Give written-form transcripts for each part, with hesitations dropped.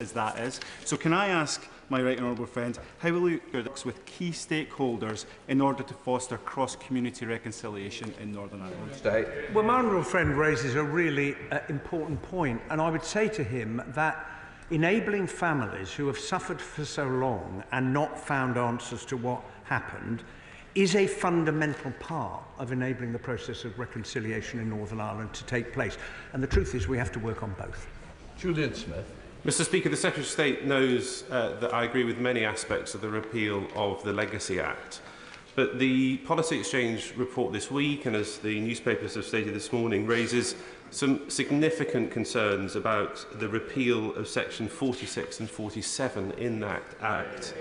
as that is. So can I ask my right honourable friend, how will you work with key stakeholders in order to foster cross-community reconciliation in Northern Ireland? Well, my honourable friend raises a really important point, and I would say to him that enabling families who have suffered for so long and not found answers to what happened is a fundamental part of enabling the process of reconciliation in Northern Ireland to take place. And the truth is we have to work on both. Julian Smith. Mr Speaker, the Secretary of State knows that I agree with many aspects of the repeal of the Legacy Act. But the Policy Exchange report this week, and as the newspapers have stated this morning, raises some significant concerns about the repeal of Section 46 and 47 in that Act.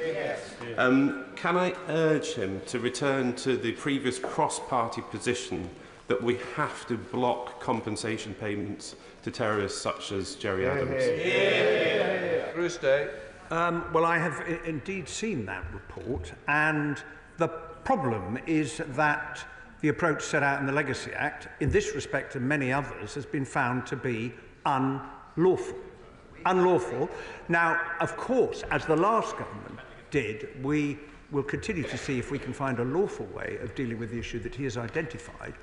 Can I urge him to return to the previous cross-party position that we have to block compensation payments to terrorists such as Gerry Adams? Bruce Day. Well, I have indeed seen that report, and the problem is that the approach set out in the Legacy Act, in this respect and many others, has been found to be unlawful. Unlawful. Now, of course, as the last government did, we will continue to see if we can find a lawful way of dealing with the issue that he has identified,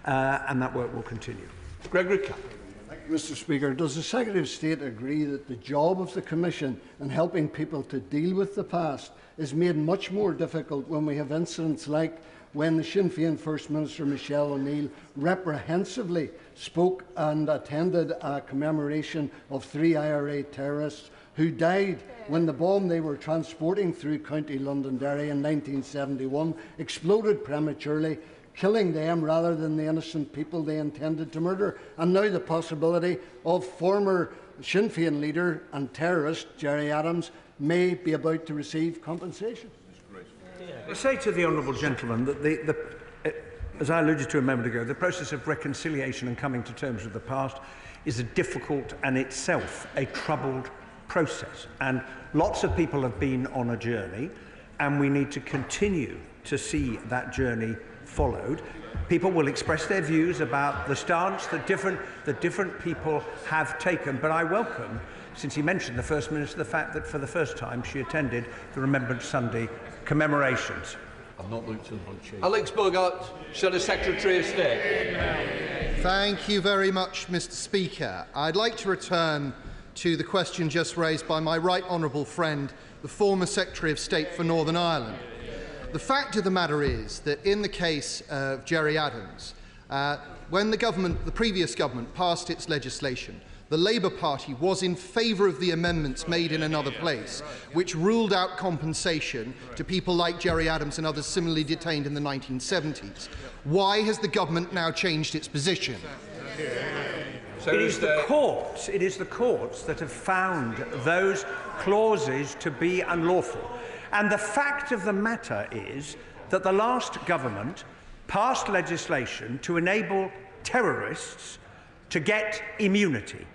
and that work will continue. Gregory Capp. Mr Speaker, does the Secretary of State agree that the job of the Commission in helping people to deal with the past is made much more difficult when we have incidents like when the Sinn Féin First Minister Michelle O'Neill reprehensively spoke and attended a commemoration of 3 IRA terrorists who died when the bomb they were transporting through County Londonderry in 1971 exploded prematurely, killing them rather than the innocent people they intended to murder, and now the possibility of former Sinn Féin leader and terrorist Gerry Adams may be about to receive compensation. I say to the honourable gentleman that, as I alluded to a moment ago, the process of reconciliation and coming to terms with the past is a difficult and itself a troubled process. And lots of people have been on a journey, and we need to continue to see that journey followed. People will express their views about the stance that different people have taken, but I welcome, since he mentioned the First Minister, the fact that for the first time she attended the Remembrance Sunday commemorations. I've not looked at the bunch. Alex Bogart, Senate Secretary of State. Thank you very much, Mr Speaker. I'd like to return to the question just raised by my right honourable friend, the former Secretary of State for Northern Ireland. The fact of the matter is that in the case of Gerry Adams, when the previous government passed its legislation, the Labour Party was in favour of the amendments made in another place, which ruled out compensation to people like Gerry Adams and others similarly detained in the 1970s. Why has the government now changed its position? It is the courts that have found those clauses to be unlawful. And the fact of the matter is that the last government passed legislation to enable terrorists to get immunity.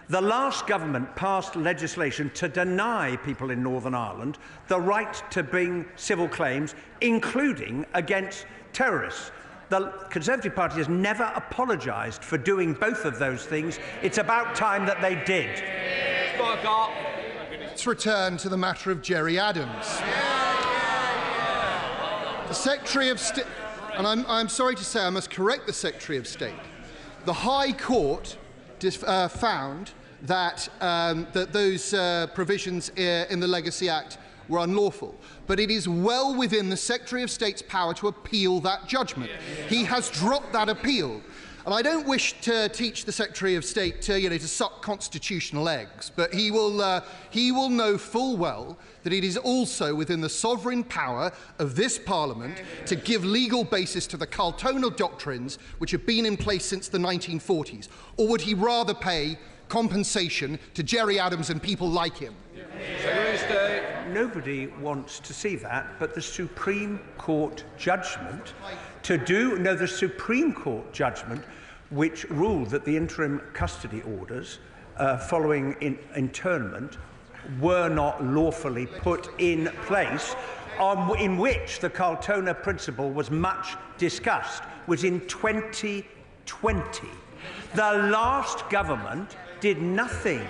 The last government passed legislation to deny people in Northern Ireland the right to bring civil claims, including against terrorists. The Conservative Party has never apologised for doing both of those things. It's about time that they did. Let's return to the matter of Gerry Adams. The Secretary of State, and I'm sorry to say I must correct the Secretary of State. The High Court found that, those provisions in the Legacy Act were unlawful. But it is well within the Secretary of State's power to appeal that judgment. He has dropped that appeal. And I don't wish to teach the Secretary of State to suck constitutional eggs, but he will know full well that it is also within the sovereign power of this Parliament to give legal basis to the Carltonal doctrines which have been in place since the 1940s. Or would he rather pay compensation to Gerry Adams and people like him? Nobody wants to see that, but the Supreme Court judgment the Supreme Court judgment which ruled that the interim custody orders following internment were not lawfully put in place, in which the Carltona principle was much discussed, was in 2020. The last government did nothing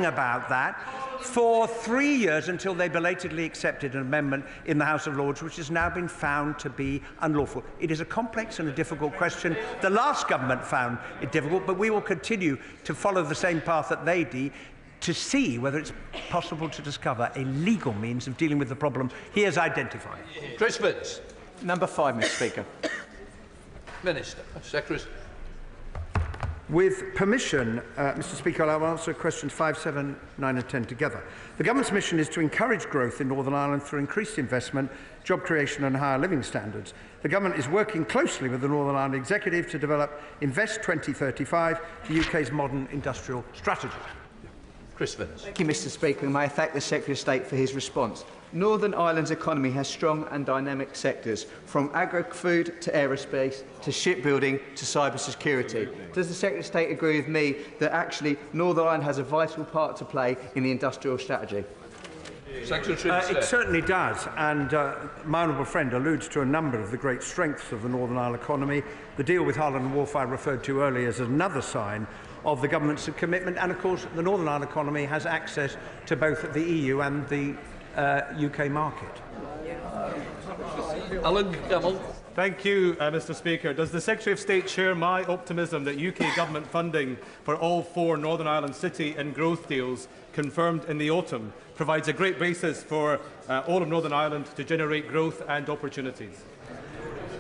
about that for 3 years until they belatedly accepted an amendment in the House of Lords, which has now been found to be unlawful. It is a complex and a difficult question. The last government found it difficult, but we will continue to follow the same path that they did to see whether it's possible to discover a legal means of dealing with the problem he has identified. Chris Vince. Number 5, Mr. Speaker. Minister. Secretary. With permission, Mr. Speaker, I will answer questions 5, 7, 9 and 10 together. The Government's mission is to encourage growth in Northern Ireland through increased investment, job creation and higher living standards. The Government is working closely with the Northern Ireland Executive to develop Invest 2035, the UK's modern industrial strategy. Chris Vince. Thank you, Mr. Speaker, and may I thank the Secretary of State for his response. Northern Ireland's economy has strong and dynamic sectors, from agri-food to aerospace to shipbuilding to cybersecurity. Does the Secretary of State agree with me that actually Northern Ireland has a vital part to play in the industrial strategy? It certainly does, and my honourable friend alludes to a number of the great strengths of the Northern Ireland economy. The deal with Harland and Wolff I referred to earlier is another sign of the government's commitment, and of course the Northern Ireland economy has access to both the EU and the UK market. Alan Devil. Thank you, Mr. Speaker. Does the Secretary of State share my optimism that UK government funding for all 4 Northern Ireland city and growth deals confirmed in the autumn provides a great basis for all of Northern Ireland to generate growth and opportunities?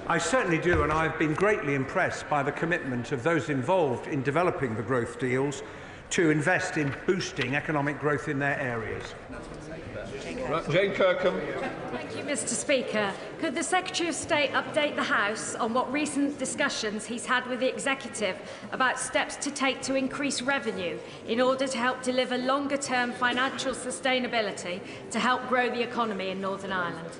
I certainly do, and I've been greatly impressed by the commitment of those involved in developing the growth deals to invest in boosting economic growth in their areas. Jane Kirkham. Thank you, Mr. Speaker. Could the Secretary of State update the House on what recent discussions he's had with the Executive about steps to take to increase revenue in order to help deliver longer-term financial sustainability to help grow the economy in Northern Ireland?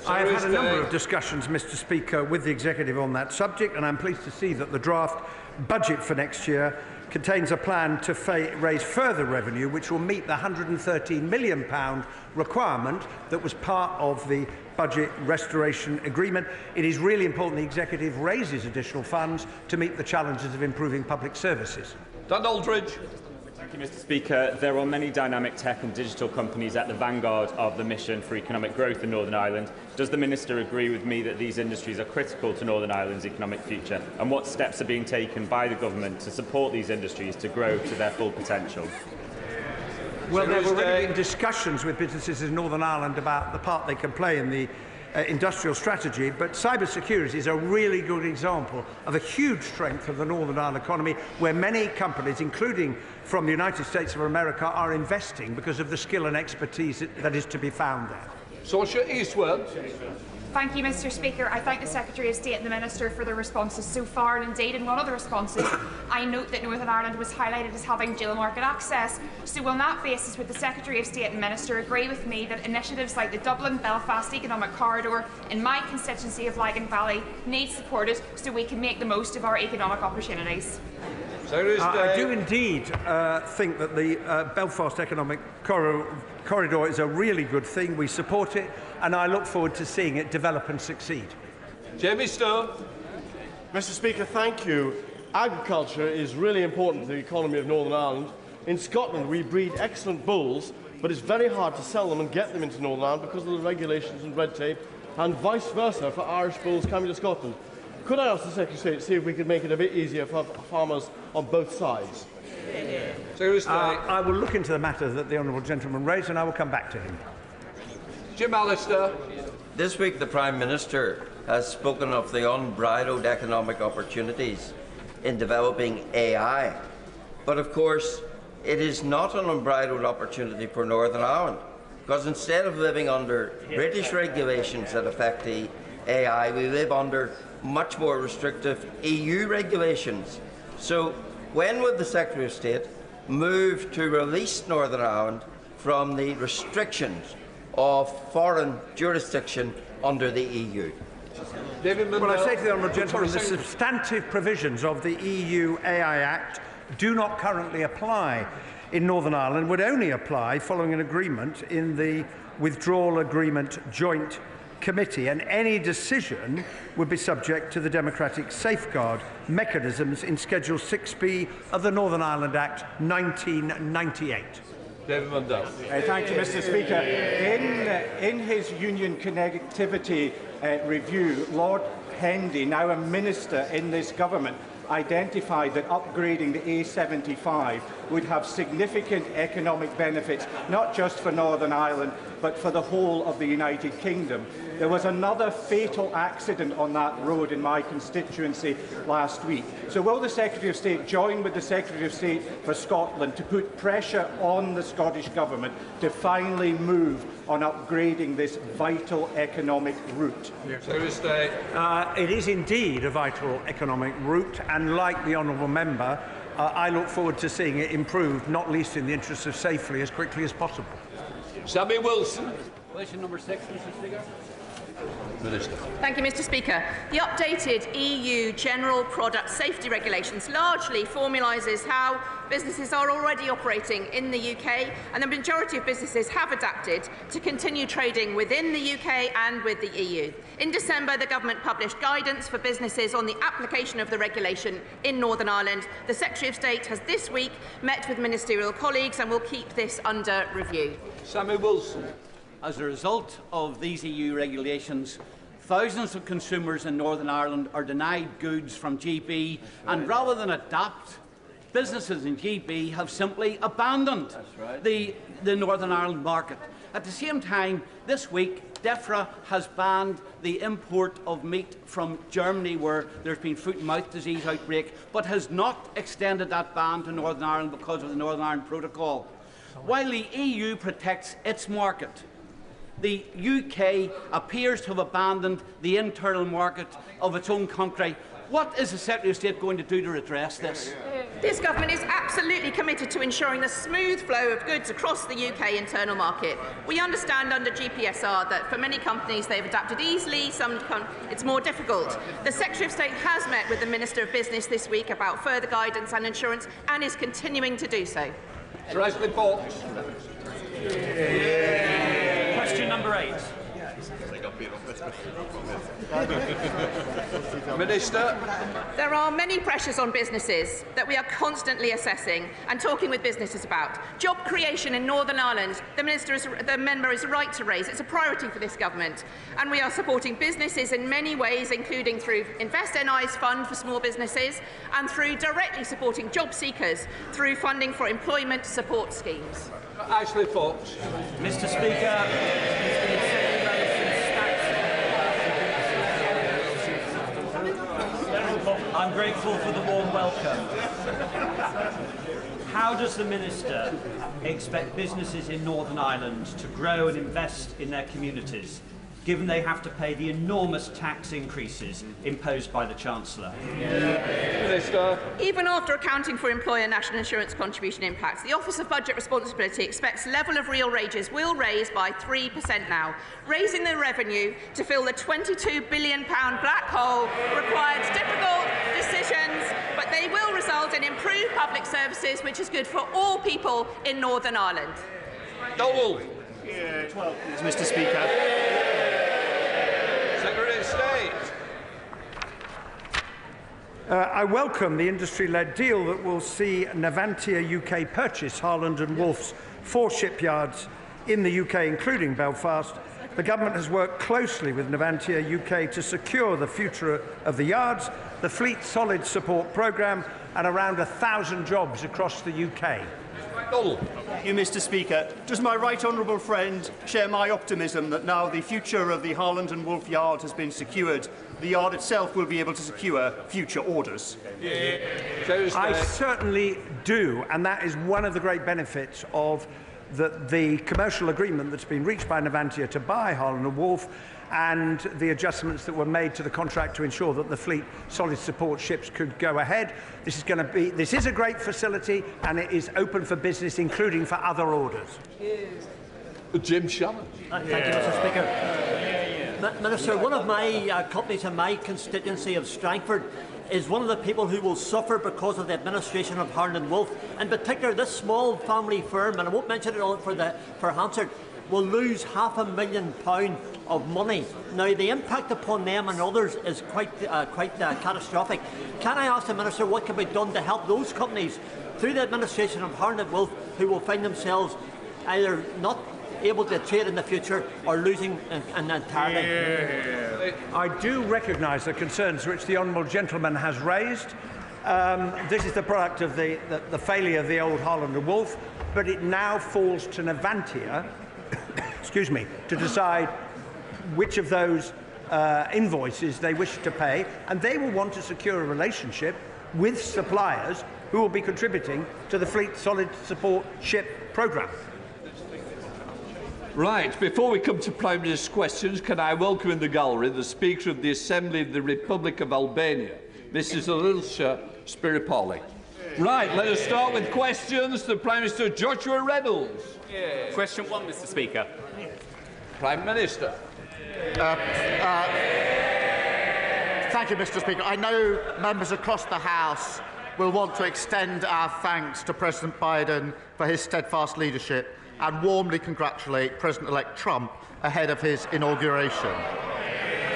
I have had a number of discussions, Mr. Speaker, with the Executive on that subject, and I'm pleased to see that the draft budget for next year contains a plan to raise further revenue, which will meet the £113 million requirement that was part of the budget restoration agreement. It is really important the Executive raises additional funds to meet the challenges of improving public services. Dan Aldridge. Thank you, Mr. Speaker. There are many dynamic tech and digital companies at the vanguard of the mission for economic growth in Northern Ireland. Does the Minister agree with me that these industries are critical to Northern Ireland's economic future? And what steps are being taken by the Government to support these industries to grow to their full potential? Well, there have already been discussions with businesses in Northern Ireland about the part they can play in the industrial strategy, but cybersecurity is a really good example of a huge strength of the Northern Ireland economy, where many companies, including from the United States of America, are investing because of the skill and expertise that is to be found there. Saoirse Eastwell. Thank you, Mr. Speaker. I thank the Secretary of State and the Minister for their responses so far, and indeed in one of the responses I note that Northern Ireland was highlighted as having dual market access. So on that basis, would the Secretary of State and Minister agree with me that initiatives like the Dublin-Belfast Economic Corridor in my constituency of Lagan Valley need supported so we can make the most of our economic opportunities? I do indeed think that the Belfast Economic Corridor is a really good thing. We support it, and I look forward to seeing it develop and succeed. Jamie Stone. Mr. Speaker, thank you. Agriculture is really important to the economy of Northern Ireland. In Scotland, we breed excellent bulls, but it's very hard to sell them and get them into Northern Ireland because of the regulations and red tape, and vice versa for Irish bulls coming to Scotland. Could I ask the Secretary of State to see if we could make it a bit easier for farmers on both sides? I will look into the matter that the honourable gentleman raised, and I will come back to him. Jim Allister. This week the Prime Minister has spoken of the unbridled economic opportunities in developing AI. But of course, it is not an unbridled opportunity for Northern Ireland, because instead of living under British regulations that affect the AI, we live under much more restrictive EU regulations. So when would the Secretary of State move to release Northern Ireland from the restrictions of foreign jurisdiction under the EU? Well, I say to the honourable gentleman, the substantive provisions of the EU AI Act do not currently apply in Northern Ireland, would only apply following an agreement in the withdrawal agreement joint committee, and any decision would be subject to the democratic safeguard mechanisms in Schedule 6B of the Northern Ireland Act 1998. David Mundell. Thank you, Mr. Speaker. In his union connectivity review, Lord Hendy, now a minister in this government, identified that upgrading the A75 would have significant economic benefits, not just for Northern Ireland, but for the whole of the United Kingdom. There was another fatal accident on that road in my constituency last week. So will the Secretary of State join with the Secretary of State for Scotland to put pressure on the Scottish Government to finally move on upgrading this vital economic route? Secretary of State. It is indeed a vital economic route, and like the honourable member, I look forward to seeing it improved, not least in the interests of safely as quickly as possible. Sammy Wilson. Question number 6, Mr. Speaker. Minister. Thank you, Mr. Speaker. The updated EU General Product Safety Regulations largely formalises how businesses are already operating in the UK, and the majority of businesses have adapted to continue trading within the UK and with the EU. In December, the Government published guidance for businesses on the application of the regulation in Northern Ireland. The Secretary of State has this week met with ministerial colleagues and will keep this under review. Sammy Wilson. As a result of these EU regulations, thousands of consumers in Northern Ireland are denied goods from GB, and rather than adapt, businesses in GB have simply abandoned the Northern Ireland market. At the same time, this week, DEFRA has banned the import of meat from Germany, where there's been foot and mouth disease outbreak, but has not extended that ban to Northern Ireland because of the Northern Ireland Protocol. While the EU protects its market, the UK appears to have abandoned the internal market of its own country. What is the Secretary of State going to do to redress this? This government is absolutely committed to ensuring the smooth flow of goods across the UK internal market. We understand under GPSR that for many companies they've adapted easily, it's more difficult. The Secretary of State has met with the Minister of Business this week about further guidance and assurance, and is continuing to do so. Sir Ashley Fox. Question number 8. Minister. There are many pressures on businesses that we are constantly assessing and talking with businesses about. Job creation in Northern Ireland, the member is right to raise. It's a priority for this government, and we are supporting businesses in many ways, including through Invest NI's fund for small businesses and through directly supporting job seekers through funding for employment support schemes. Ashley Fox. Mr. Speaker, I'm grateful for the warm welcome. How does the Minister expect businesses in Northern Ireland to grow and invest in their communities, given they have to pay the enormous tax increases imposed by the Chancellor? Minister. Even after accounting for employer national insurance contribution impacts, the Office of Budget Responsibility expects level of real wages will raise by 3% now. Raising the revenue to fill the £22 billion black hole requires difficult decisions, but they will result in improved public services, which is good for all people in Northern Ireland. Dowell. 12, Mr. Speaker. Secretary of State. I welcome the industry-led deal that will see Navantia UK purchase Harland and Wolff's 4 shipyards in the UK, including Belfast. The government has worked closely with Navantia UK to secure the future of the yards, the Fleet Solid Support Programme, and around 1,000 jobs across the UK. Thank you, Mr. Speaker. Does my right honourable friend share my optimism that now the future of the Harland and Wolff yard has been secured, the yard itself will be able to secure future orders? I certainly do, and that is one of the great benefits of the commercial agreement that's been reached by Navantia to buy Harland and Wolff, and the adjustments that were made to the contract to ensure that the fleet solid support ships could go ahead. This is a great facility, and it is open for business, including for other orders. Jim Shannon. Thank you, Mr. Speaker. Minister, one of my companies in my constituency of Strangford is one of the people who will suffer because of the administration of Harland and Wolff. In particular, this small family firm, and I won't mention it all for Hansard, will lose £500,000 of money. Now, the impact upon them and others is quite catastrophic. Can I ask the Minister what can be done to help those companies through the administration of Harland Wolff who will find themselves either not able to trade in the future or losing entirely? I do recognise the concerns which the honourable gentleman has raised. This is the product of the failure of the old Harland and Wolff, but it now falls to Navantia excuse me, to decide which of those invoices they wish to pay, and they will want to secure a relationship with suppliers who will be contributing to the Fleet Solid Support Ship programme. Right, before we come to Prime Minister's questions, can I welcome in the gallery the Speaker of the Assembly of the Republic of Albania, Mrs. Ilse Spiripoli. Right, let us start with questions. The Prime Minister, Joshua Reynolds. Question 1, Mr. Speaker. Prime Minister. Thank you, Mr. Speaker. I know members across the House will want to extend our thanks to President Biden for his steadfast leadership and warmly congratulate President-elect Trump ahead of his inauguration.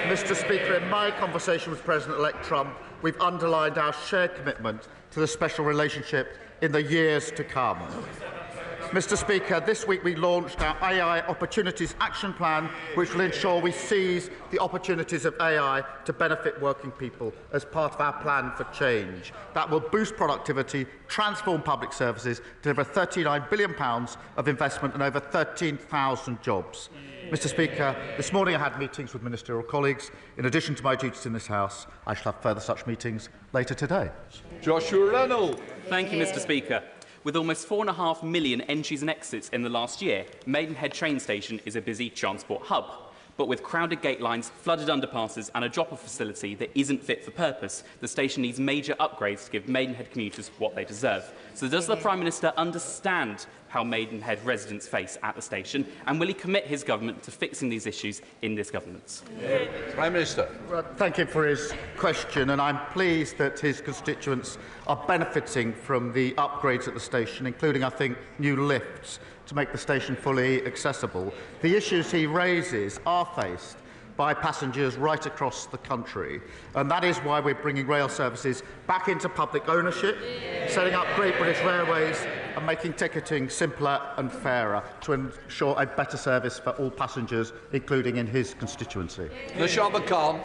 Mr. Speaker, in my conversation with President-elect Trump, we've underlined our shared commitment to the special relationship in the years to come. Mr. Speaker, this week we launched our AI Opportunities Action Plan, which will ensure we seize the opportunities of AI to benefit working people as part of our plan for change. That will boost productivity, transform public services, deliver £39 billion of investment and over 13,000 jobs. Mr. Speaker, this morning I had meetings with ministerial colleagues. In addition to my duties in this House, I shall have further such meetings later today. Joshua Reynolds. Thank you, Mr. Speaker. With almost 4.5 million entries and exits in the last year, Maidenhead train station is a busy transport hub. But with crowded gate lines, flooded underpasses and a drop-off facility that isn't fit for purpose, the station needs major upgrades to give Maidenhead commuters what they deserve. So does the Prime Minister understand how Maidenhead residents face at the station, and will he commit his government to fixing these issues in this government? Prime Minister. Well, thank him for his question, and I'm pleased that his constituents are benefiting from the upgrades at the station, including, I think, new lifts to make the station fully accessible. The issues he raises are faced by passengers right across the country, and that is why we're bringing rail services back into public ownership, setting up Great British Railways and making ticketing simpler and fairer to ensure a better service for all passengers, including in his constituency. Nashaba Khan.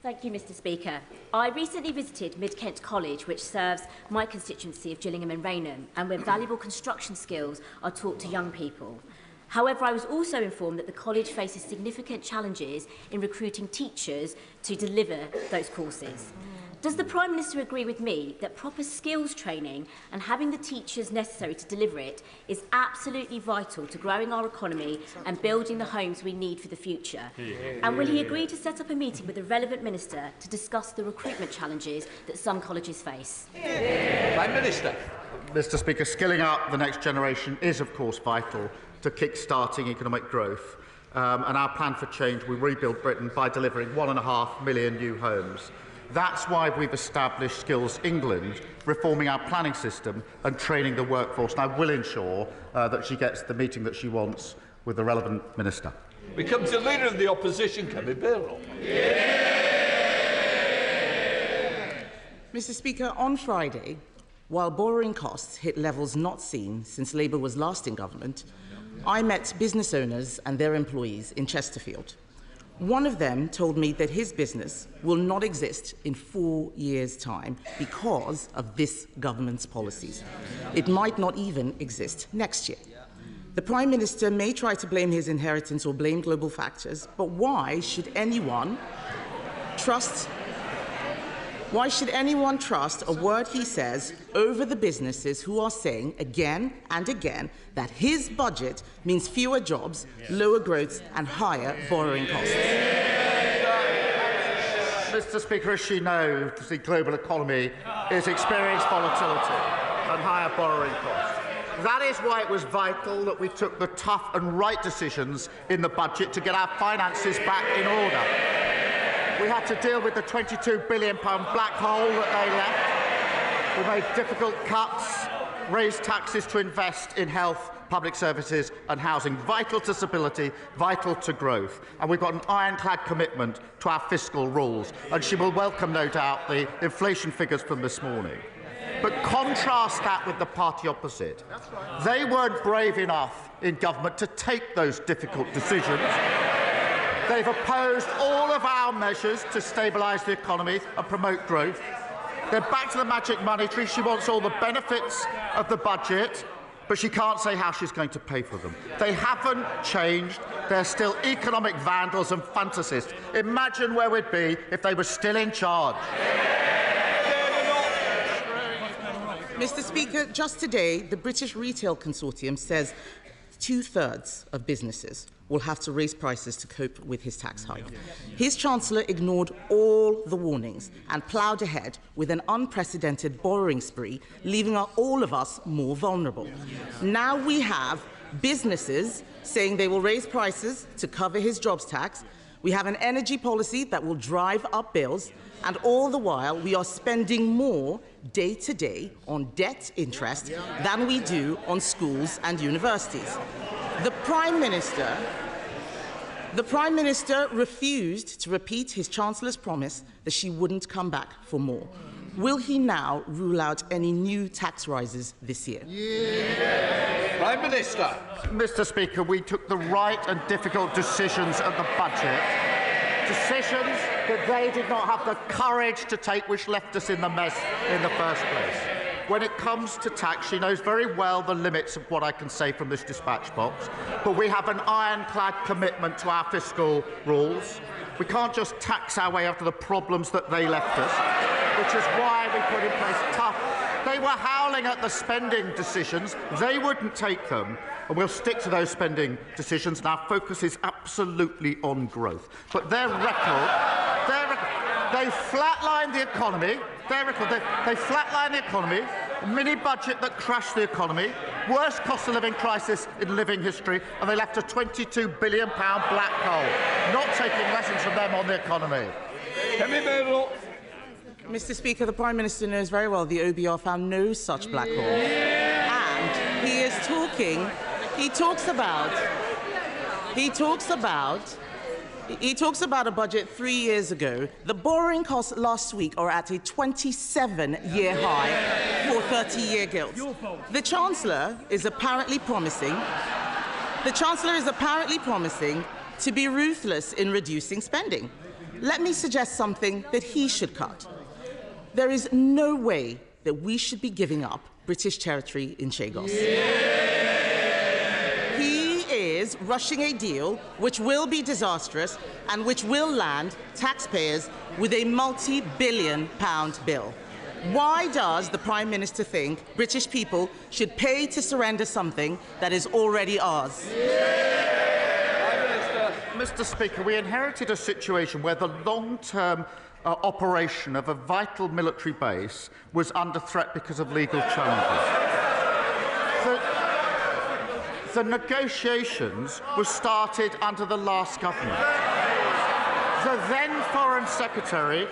Thank you, Mr. Speaker. I recently visited Mid-Kent College, which serves my constituency of Gillingham and Raynham, and where valuable construction skills are taught to young people. However, I was also informed that the college faces significant challenges in recruiting teachers to deliver those courses. Does the Prime Minister agree with me that proper skills training and having the teachers necessary to deliver it is absolutely vital to growing our economy and building the homes we need for the future? And will he agree to set up a meeting with the relevant minister to discuss the recruitment challenges that some colleges face? Prime Minister. Mr. Speaker, skilling up the next generation is, of course, vital to kick-starting economic growth. And our plan for change will rebuild Britain by delivering 1.5 million new homes. That's why we've established Skills England, reforming our planning system and training the workforce. And I will ensure that she gets the meeting that she wants with the relevant minister. We come to the Leader of the Opposition, Kevin Birrell. Mr. Speaker, on Friday, while borrowing costs hit levels not seen since Labour was last in government, I met business owners and their employees in Chesterfield. One of them told me that his business will not exist in 4 years' time because of this government's policies. It might not even exist next year. The Prime Minister may try to blame his inheritance or blame global factors, but why should anyone trust a word he says over the businesses who are saying again and again that his budget means fewer jobs, lower growth and higher borrowing costs? Mr. Speaker, as she knows, the global economy is experiencing volatility and higher borrowing costs. That is why it was vital that we took the tough and right decisions in the budget to get our finances back in order. We had to deal with the £22 billion black hole that they left. We made difficult cuts, raised taxes to invest in health public services and housing, vital to stability, vital to growth. And we've got an ironclad commitment to our fiscal rules, and she will welcome, no doubt, the inflation figures from this morning. But contrast that with the party opposite. They weren't brave enough in government to take those difficult decisions. They've opposed all of our measures to stabilise the economy and promote growth. They're back to the magic money tree. She wants all the benefits of the budget, but she can't say how she's going to pay for them. They haven't changed. They're still economic vandals and fantasists. Imagine where we'd be if they were still in charge. Mr. Speaker, just today, the British Retail Consortium says 2/3 of businesses will have to raise prices to cope with his tax hike. His Chancellor ignored all the warnings and ploughed ahead with an unprecedented borrowing spree, leaving all of us more vulnerable. Now we have businesses saying they will raise prices to cover his jobs tax. We have an energy policy that will drive up bills, and all the while we are spending more day to day on debt interest than we do on schools and universities. The Prime Minister refused to repeat his Chancellor's promise that she wouldn't come back for more. Will he now rule out any new tax rises this year? Prime Minister. Mr. Speaker, we took the right and difficult decisions at the budget. Decisions that they did not have the courage to take, which left us in the mess in the first place. When it comes to tax, she knows very well the limits of what I can say from this dispatch box, but we have an ironclad commitment to our fiscal rules. We can't just tax our way out of the problems that they left us, which is why we put in place tough. They were howling at the spending decisions. They wouldn't take them, and we'll stick to those spending decisions, and our focus is absolutely on growth. But their record, they flatlined the economy. They flatlined the economy, a mini-budget that crashed the economy, worst cost of living crisis in living history, and they left a £22 billion black hole, not taking lessons from them on the economy. Mr. Speaker, the Prime Minister knows very well the OBR found no such black hole. And he talks about a budget 3 years ago. The borrowing costs last week are at a 27-year high for 30-year gilts. The Chancellor is apparently promising to be ruthless in reducing spending. Let me suggest something that he should cut. There is no way that we should be giving up British territory in Chagos. He is rushing a deal which will be disastrous and which will land taxpayers with a multi-billion-pound bill. Why does the Prime Minister think British people should pay to surrender something that is already ours? Mr. Speaker, we inherited a situation where the long-term operation of a vital military base was under threat because of legal challenges. The negotiations were started under the last government. The then Foreign Secretary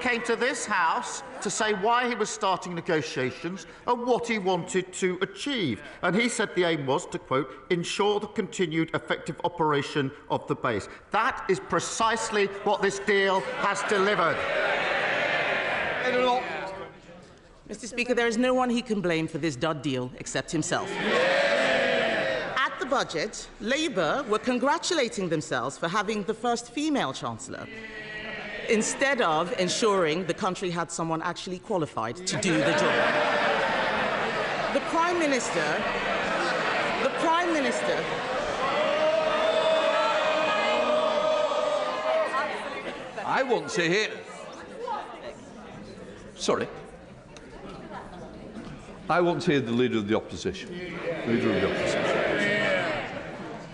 came to this House to say why he was starting negotiations and what he wanted to achieve. And he said the aim was to, quote, ensure the continued effective operation of the base. That is precisely what this deal has delivered. Mr. Speaker, there is no one he can blame for this dud deal except himself. At the budget, Labour were congratulating themselves for having the first female Chancellor, instead of ensuring the country had someone actually qualified to do the job. The Prime Minister... I want to hear... Sorry. I want to hear the Leader of the Opposition.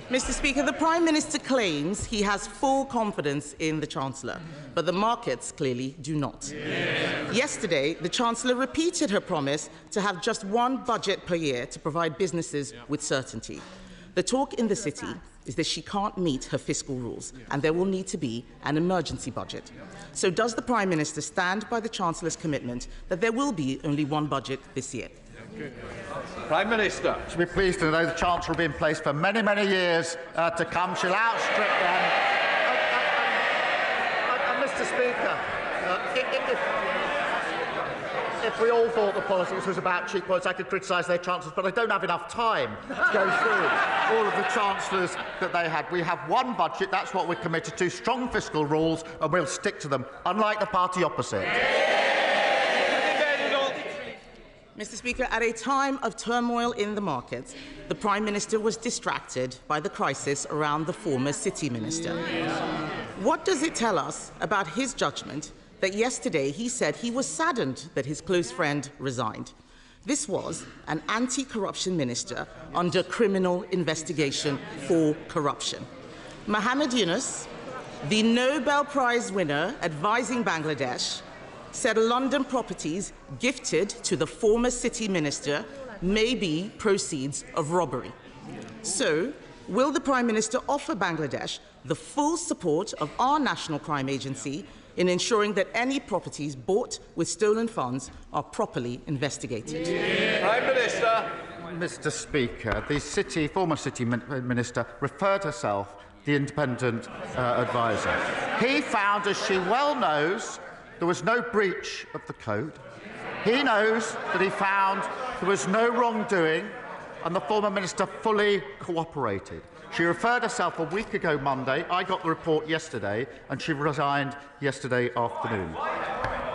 Mr. Speaker, the Prime Minister claims he has full confidence in the Chancellor, but the markets clearly do not. Yesterday, the Chancellor repeated her promise to have just one budget per year to provide businesses with certainty. The talk in the City is that she can't meet her fiscal rules, and there will need to be an emergency budget. So does the Prime Minister stand by the Chancellor's commitment that there will be only one budget this year? Prime Minister. She'll be pleased to know the Chancellor will be in place for many, many years to come. She'll outstrip them. Mr. Speaker, if we all thought the politics was about cheap points, I could criticise their chancellors, but I don't have enough time to go through all of the chancellors that they had. We have one budget, that's what we're committed to, strong fiscal rules, and we'll stick to them, unlike the party opposite. Mr. Speaker, at a time of turmoil in the markets, the Prime Minister was distracted by the crisis around the former City Minister. What does it tell us about his judgment that yesterday he said he was saddened that his close friend resigned? This was an anti-corruption minister under criminal investigation for corruption. Mohammed Yunus, the Nobel Prize winner advising Bangladesh, said London properties gifted to the former City Minister may be proceeds of robbery. So, will the Prime Minister offer Bangladesh the full support of our National Crime Agency in ensuring that any properties bought with stolen funds are properly investigated? Prime Minister. Mr. Speaker, the former City Minister referred herself to the independent adviser. He found, as she well knows, there was no breach of the code. He knows that he found there was no wrongdoing, and the former minister fully cooperated. She referred herself a week ago Monday. I got the report yesterday, and she resigned yesterday afternoon.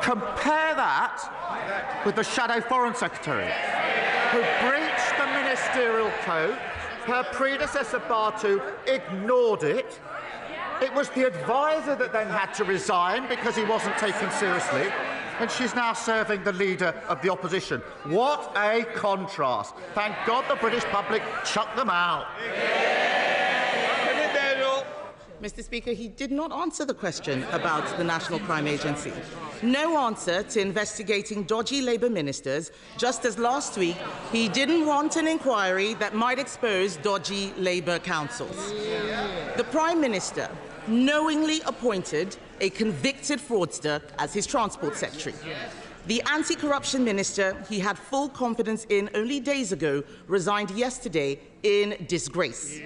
Compare that with the Shadow Foreign Secretary, who breached the ministerial code. Her predecessor, Bartu, ignored it. It was the adviser that then had to resign because he wasn't taken seriously, and she's now serving the leader of the opposition. What a contrast. Thank God the British public chucked them out. Mr. Speaker, he did not answer the question about the National Crime Agency. No answer to investigating dodgy Labour ministers, just as last week he didn't want an inquiry that might expose dodgy Labour councils. The Prime Minister knowingly appointed a convicted fraudster as his Transport Secretary. The anti-corruption minister he had full confidence in only days ago resigned yesterday in disgrace.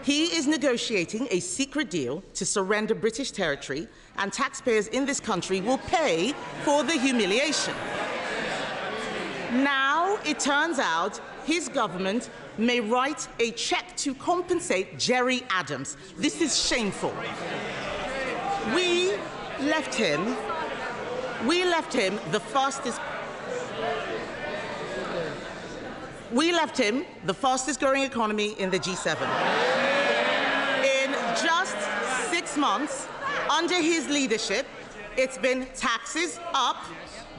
He is negotiating a secret deal to surrender British territory, and taxpayers in this country will pay for the humiliation. Now it turns out his government may write a cheque to compensate Jerry Adams. This is shameful. We left him the fastest growing economy in the G7. In just 6 months, under his leadership, it's been taxes up,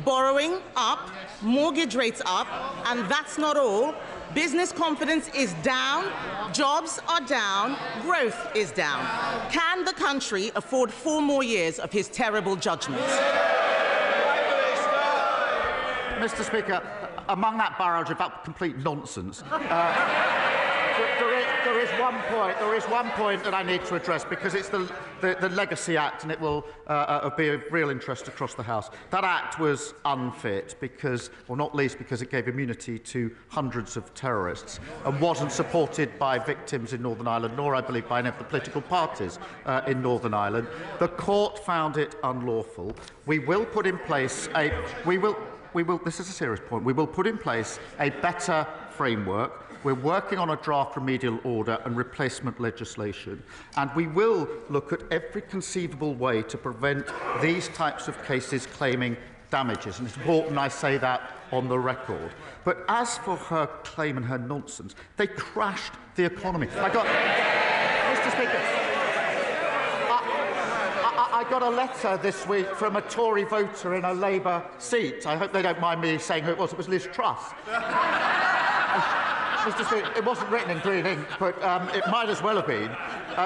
borrowing up, mortgage rates up, and that's not all. Business confidence is down, jobs are down, growth is down. Can the country afford 4 more years of his terrible judgments? Mr. Speaker, among that barrage of complete nonsense, there is one point that I need to address, because it's the Legacy Act, and it will be of real interest across the House. That Act was unfit because, or not least because, it gave immunity to hundreds of terrorists and wasn't supported by victims in Northern Ireland, nor, I believe, by any of the political parties in Northern Ireland. The court found it unlawful. We will put in place this is a serious point. We will put in place a better framework. We're working on a draft remedial order and replacement legislation, and we will look at every conceivable way to prevent these types of cases claiming damages. And it's important I say that on the record. But as for her claim and her nonsense, they crashed the economy. Mr. Speaker, I got a letter this week from a Tory voter in a Labour seat. I hope they don't mind me saying who it was. It was Liz Truss. Mr. Speaker, it wasn't written in green ink, but it might as well have been.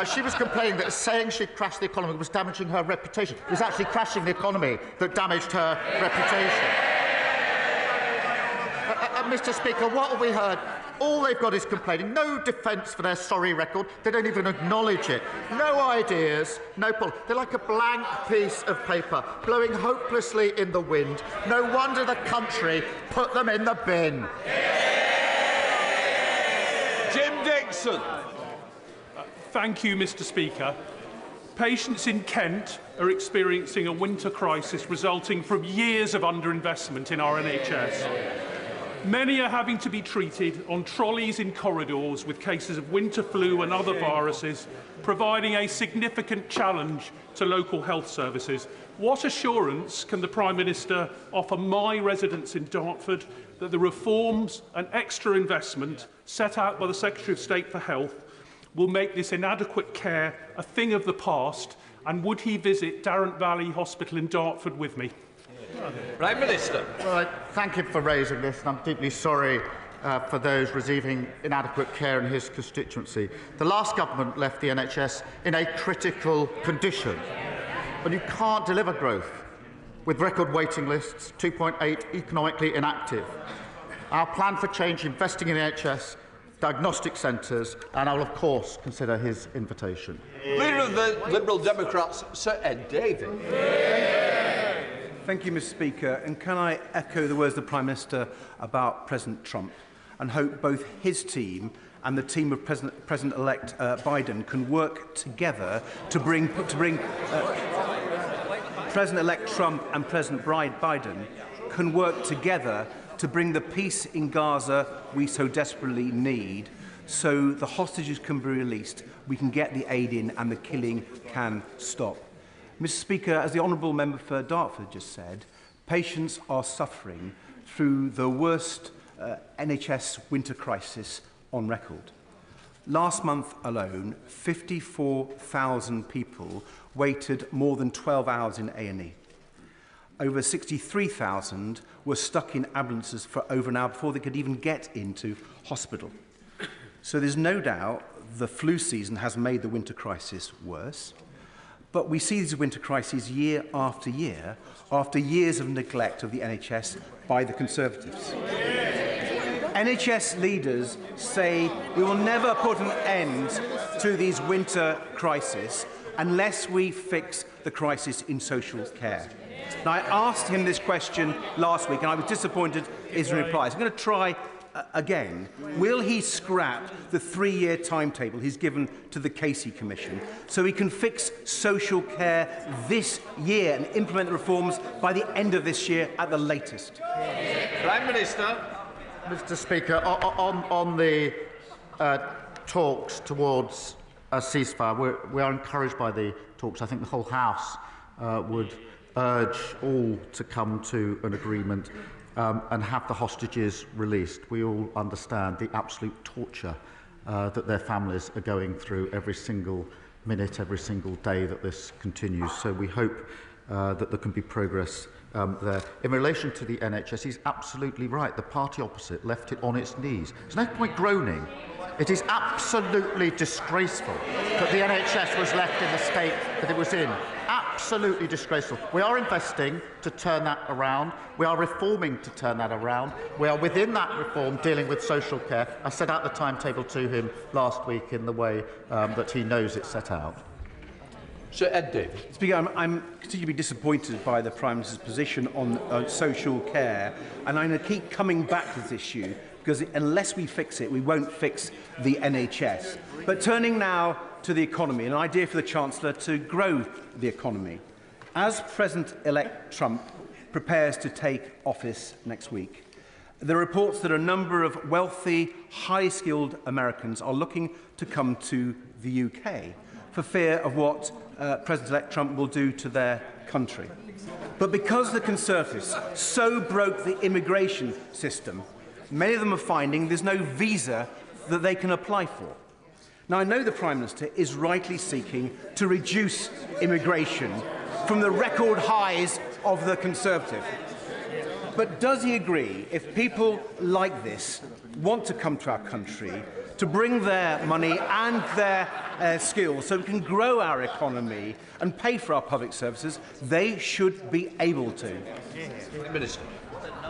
She was complaining that saying she'd crashed the economy was damaging her reputation. It was actually crashing the economy that damaged her reputation. Mr. Speaker, what have we heard? All they've got is complaining. No defence for their sorry record. They don't even acknowledge it. No ideas, no policy. They're like a blank piece of paper, blowing hopelessly in the wind. No wonder the country put them in the bin. Jim Dixon. Thank you, Mr. Speaker. Patients in Kent are experiencing a winter crisis resulting from years of underinvestment in our NHS. Many are having to be treated on trolleys in corridors with cases of winter flu and other viruses, providing a significant challenge to local health services. What assurance can the Prime Minister offer my residents in Dartford that the reforms and extra investment set out by the Secretary of State for Health will make this inadequate care a thing of the past, and would he visit Darrant Valley Hospital in Dartford with me? Prime Minister. Well, thank you for raising this, and I'm deeply sorry for those receiving inadequate care in his constituency. The last government left the NHS in a critical condition, and you can't deliver growth with record waiting lists, 2.8 economically inactive. Our plan for change, investing in the NHS, diagnostic centres, and I will, of course, consider his invitation. Leader of the Liberal Democrats, Sir Ed Davey. Thank you, Mr. Speaker. And can I echo the words of the Prime Minister about President Trump, and hope both his team and the team of President-elect Biden can work together to bring President-elect Trump and President Biden can work together to bring the peace in Gaza we so desperately need, so the hostages can be released, we can get the aid in and the killing can stop. Mr. Speaker, as the honourable member for Dartford just said, patients are suffering through the worst NHS winter crisis on record. Last month alone, 54,000 people waited more than 12 hours in A&E. Over 63,000 were stuck in ambulances for over an hour before they could even get into hospital. So there's no doubt the flu season has made the winter crisis worse. But we see these winter crises year after years of neglect of the NHS by the Conservatives. NHS leaders say we will never put an end to these winter crises unless we fix the crisis in social care. Now, I asked him this question last week, and I was disappointed in his replies. I'm going to try again. Will he scrap the 3-year timetable he's given to the Casey Commission so he can fix social care this year and implement the reforms by the end of this year at the latest? Prime Minister. Mr. Speaker, on the talks towards a ceasefire, we are encouraged by the talks. I think the whole House would urge all to come to an agreement and have the hostages released. We all understand the absolute torture that their families are going through every single minute, every single day that this continues. So we hope that there can be progress there. In relation to the NHS, he's absolutely right. The party opposite left it on its knees. There's no point groaning. It is absolutely disgraceful that the NHS was left in the state that it was in. Absolutely disgraceful. We are investing to turn that around. We are reforming to turn that around. We are within that reform dealing with social care. I set out the timetable to him last week in the way that he knows it's set out. Sir Ed Davey. Speaker, I'm continually disappointed by the Prime Minister's position on social care, and I'm going to keep coming back to this issue because unless we fix it, we won't fix the NHS. But turning now to the economy, an idea for the Chancellor to grow the economy. As President-elect Trump prepares to take office next week, there are reports that a number of wealthy, high-skilled Americans are looking to come to the UK for fear of what President-elect Trump will do to their country. But because the Conservatives so broke the immigration system, many of them are finding there's no visa that they can apply for. Now, I know the Prime Minister is rightly seeking to reduce immigration from the record highs of the Conservative. But does he agree, if people like this want to come to our country, to bring their money and their skills so we can grow our economy and pay for our public services, they should be able to? Minister.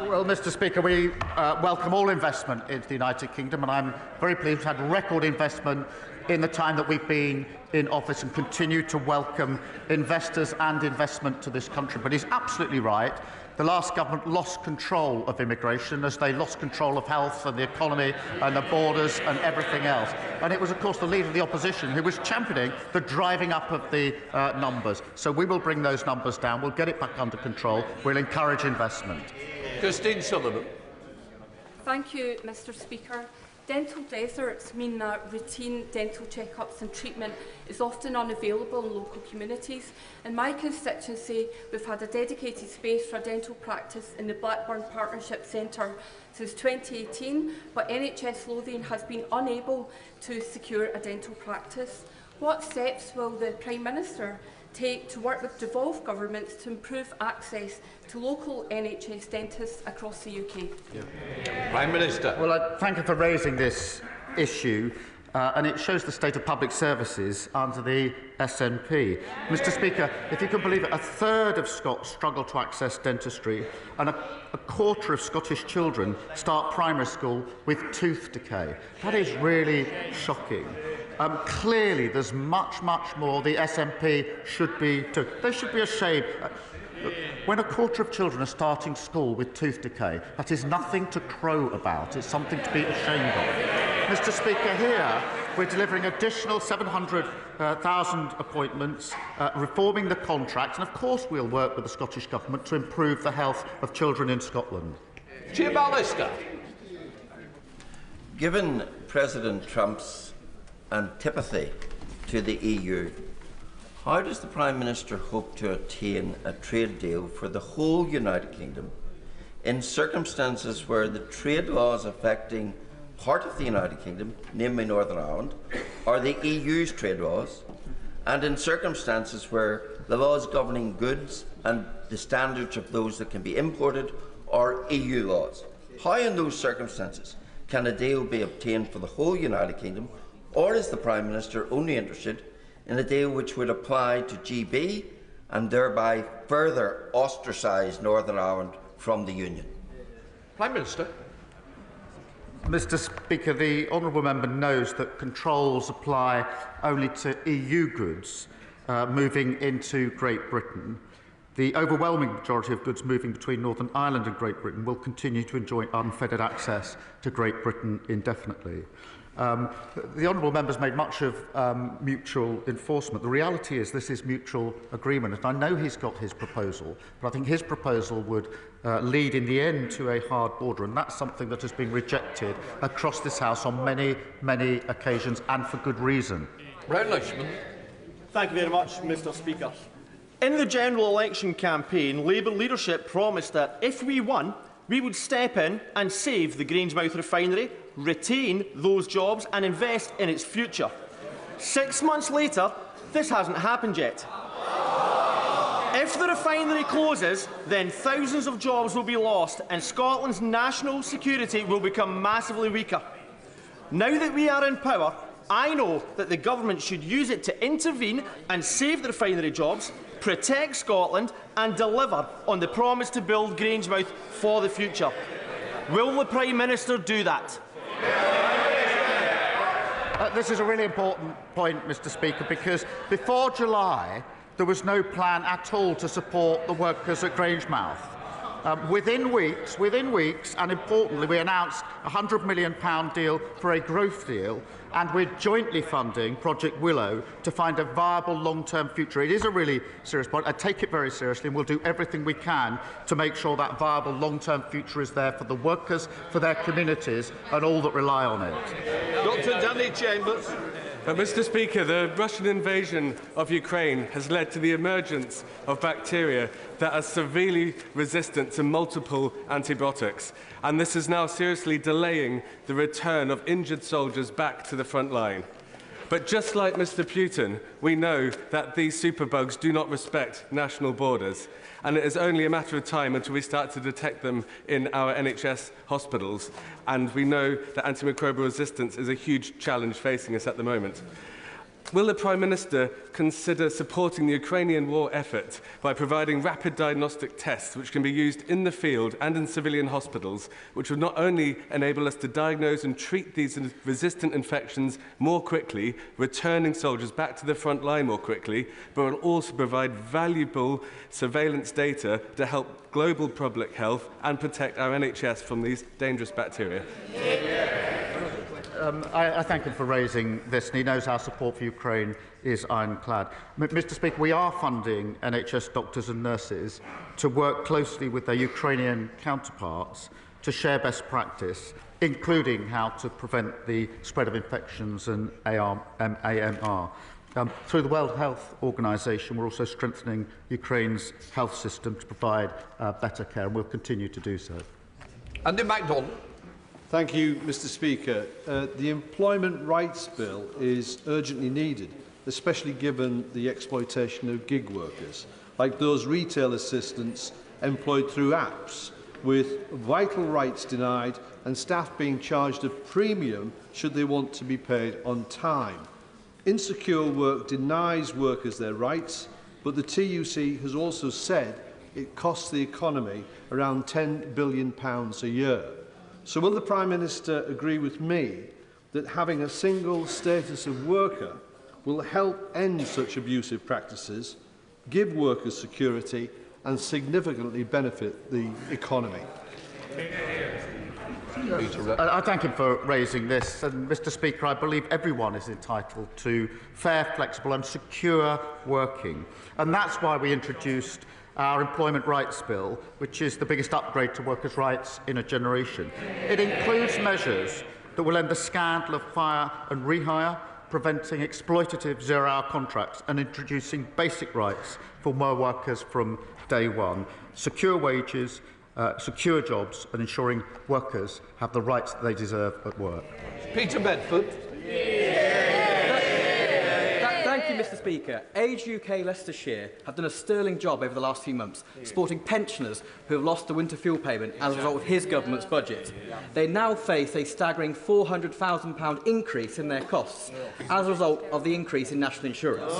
Well, Mr. Speaker, we welcome all investment into the United Kingdom, and I'm very pleased we've had record investment in the time that we've been in office and continue to welcome investors and investment to this country. But he's absolutely right. The last government lost control of immigration as they lost control of health and the economy and the borders and everything else. And it was, of course, the Leader of the Opposition who was championing the driving up of the numbers. So we will bring those numbers down. We'll get it back under control. We'll encourage investment. Christine Sullivan. Thank you, Mr. Speaker. Dental deserts mean that routine dental checkups and treatment is often unavailable in local communities. In my constituency, we've had a dedicated space for dental practice in the Blackburn Partnership Centre since 2018, but NHS Lothian has been unable to secure a dental practice. What steps will the Prime Minister take to work with devolved governments to improve access to local NHS dentists across the UK? Prime Minister. Well, I thank you for raising this issue, and it shows the state of public services under the SNP. Mr. Speaker, if you can believe it, a third of Scots struggle to access dentistry, and a quarter of Scottish children start primary school with tooth decay. That is really shocking. Clearly, there's much more the SNP should be doing. They should be ashamed. When a quarter of children are starting school with tooth decay, that is nothing to crow about. It's something to be ashamed of. Mr. Speaker, here we're delivering additional 700,000 appointments, reforming the contracts, and of course we'll work with the Scottish Government to improve the health of children in Scotland. Jim Allister. Given President Trump's antipathy to the EU, how does the Prime Minister hope to attain a trade deal for the whole United Kingdom in circumstances where the trade laws affecting part of the United Kingdom, namely Northern Ireland, are the EU's trade laws, and in circumstances where the laws governing goods and the standards of those that can be imported are EU laws? How, in those circumstances, can a deal be obtained for the whole United Kingdom, or is the Prime Minister only interested in a deal which would apply to GB and thereby further ostracise Northern Ireland from the Union? Prime Minister. Mr. Speaker, the honourable member knows that controls apply only to EU goods moving into Great Britain. The overwhelming majority of goods moving between Northern Ireland and Great Britain will continue to enjoy unfettered access to Great Britain indefinitely. The honourable member's made much of mutual enforcement. The reality is this is mutual agreement, and I know he's got his proposal, but I think his proposal would lead in the end to a hard border, and that's something that has been rejected across this House on many occasions, and for good reason. Brown Leishman. Thank you very much, Mr. Speaker. In the general election campaign, Labour leadership promised that if we won, we would step in and save the Grangemouth refinery, retain those jobs and invest in its future. 6 months later, this hasn't happened yet. If the refinery closes, then thousands of jobs will be lost and Scotland's national security will become massively weaker. Now that we are in power, I know that the government should use it to intervene and save the refinery jobs, protect Scotland and deliver on the promise to build Grangemouth for the future. Will the Prime Minister do that? This is a really important point, Mr. Speaker, because before July there was no plan at all to support the workers at Grangemouth. Within weeks, and importantly, we announced a £100 million deal for a growth deal, and we're jointly funding Project Willow to find a viable long-term future. It is a really serious point. I take it very seriously, and we'll do everything we can to make sure that viable long-term future is there for the workers, for their communities, and all that rely on it. Dr. Danny Chambers. Mr. Speaker, the Russian invasion of Ukraine has led to the emergence of bacteria that are severely resistant to multiple antibiotics, and this is now seriously delaying the return of injured soldiers back to the front line. But just like Mr. Putin, we know that these superbugs do not respect national borders, and it is only a matter of time until we start to detect them in our NHS hospitals, and we know that antimicrobial resistance is a huge challenge facing us at the moment. Will the Prime Minister consider supporting the Ukrainian war effort by providing rapid diagnostic tests which can be used in the field and in civilian hospitals, which would not only enable us to diagnose and treat these resistant infections more quickly, returning soldiers back to the front line more quickly, but will also provide valuable surveillance data to help global public health and protect our NHS from these dangerous bacteria? I thank him for raising this, and he knows our support for Ukraine is ironclad. Mr. Speaker, we are funding NHS doctors and nurses to work closely with their Ukrainian counterparts to share best practice, including how to prevent the spread of infections and AMR. Through the World Health Organization, we're also strengthening Ukraine's health system to provide better care, and we'll continue to do so. Andy MacDonald. Thank you, Mr. Speaker. The Employment Rights Bill is urgently needed, especially given the exploitation of gig workers, like those retail assistants employed through apps, with vital rights denied and staff being charged a premium should they want to be paid on time. Insecure work denies workers their rights, but the TUC has also said it costs the economy around £10 billion a year. So will the Prime Minister agree with me that having a single status of worker will help end such abusive practices, give workers security and significantly benefit the economy? I thank him for raising this. And, Mr. Speaker, I believe everyone is entitled to fair, flexible and secure working. And that's why we introduced our Employment Rights Bill, which is the biggest upgrade to workers' rights in a generation. It includes measures that will end the scandal of fire and rehire, preventing exploitative zero-hour contracts and introducing basic rights for more workers from day one, secure wages, secure jobs and ensuring workers have the rights that they deserve at work. Peter Bedford. Thank you, Mr. Speaker. Age UK Leicestershire have done a sterling job over the last few months, supporting pensioners who have lost the winter fuel payment as a result of his government's budget. They now face a staggering £400,000 increase in their costs as a result of the increase in national insurance.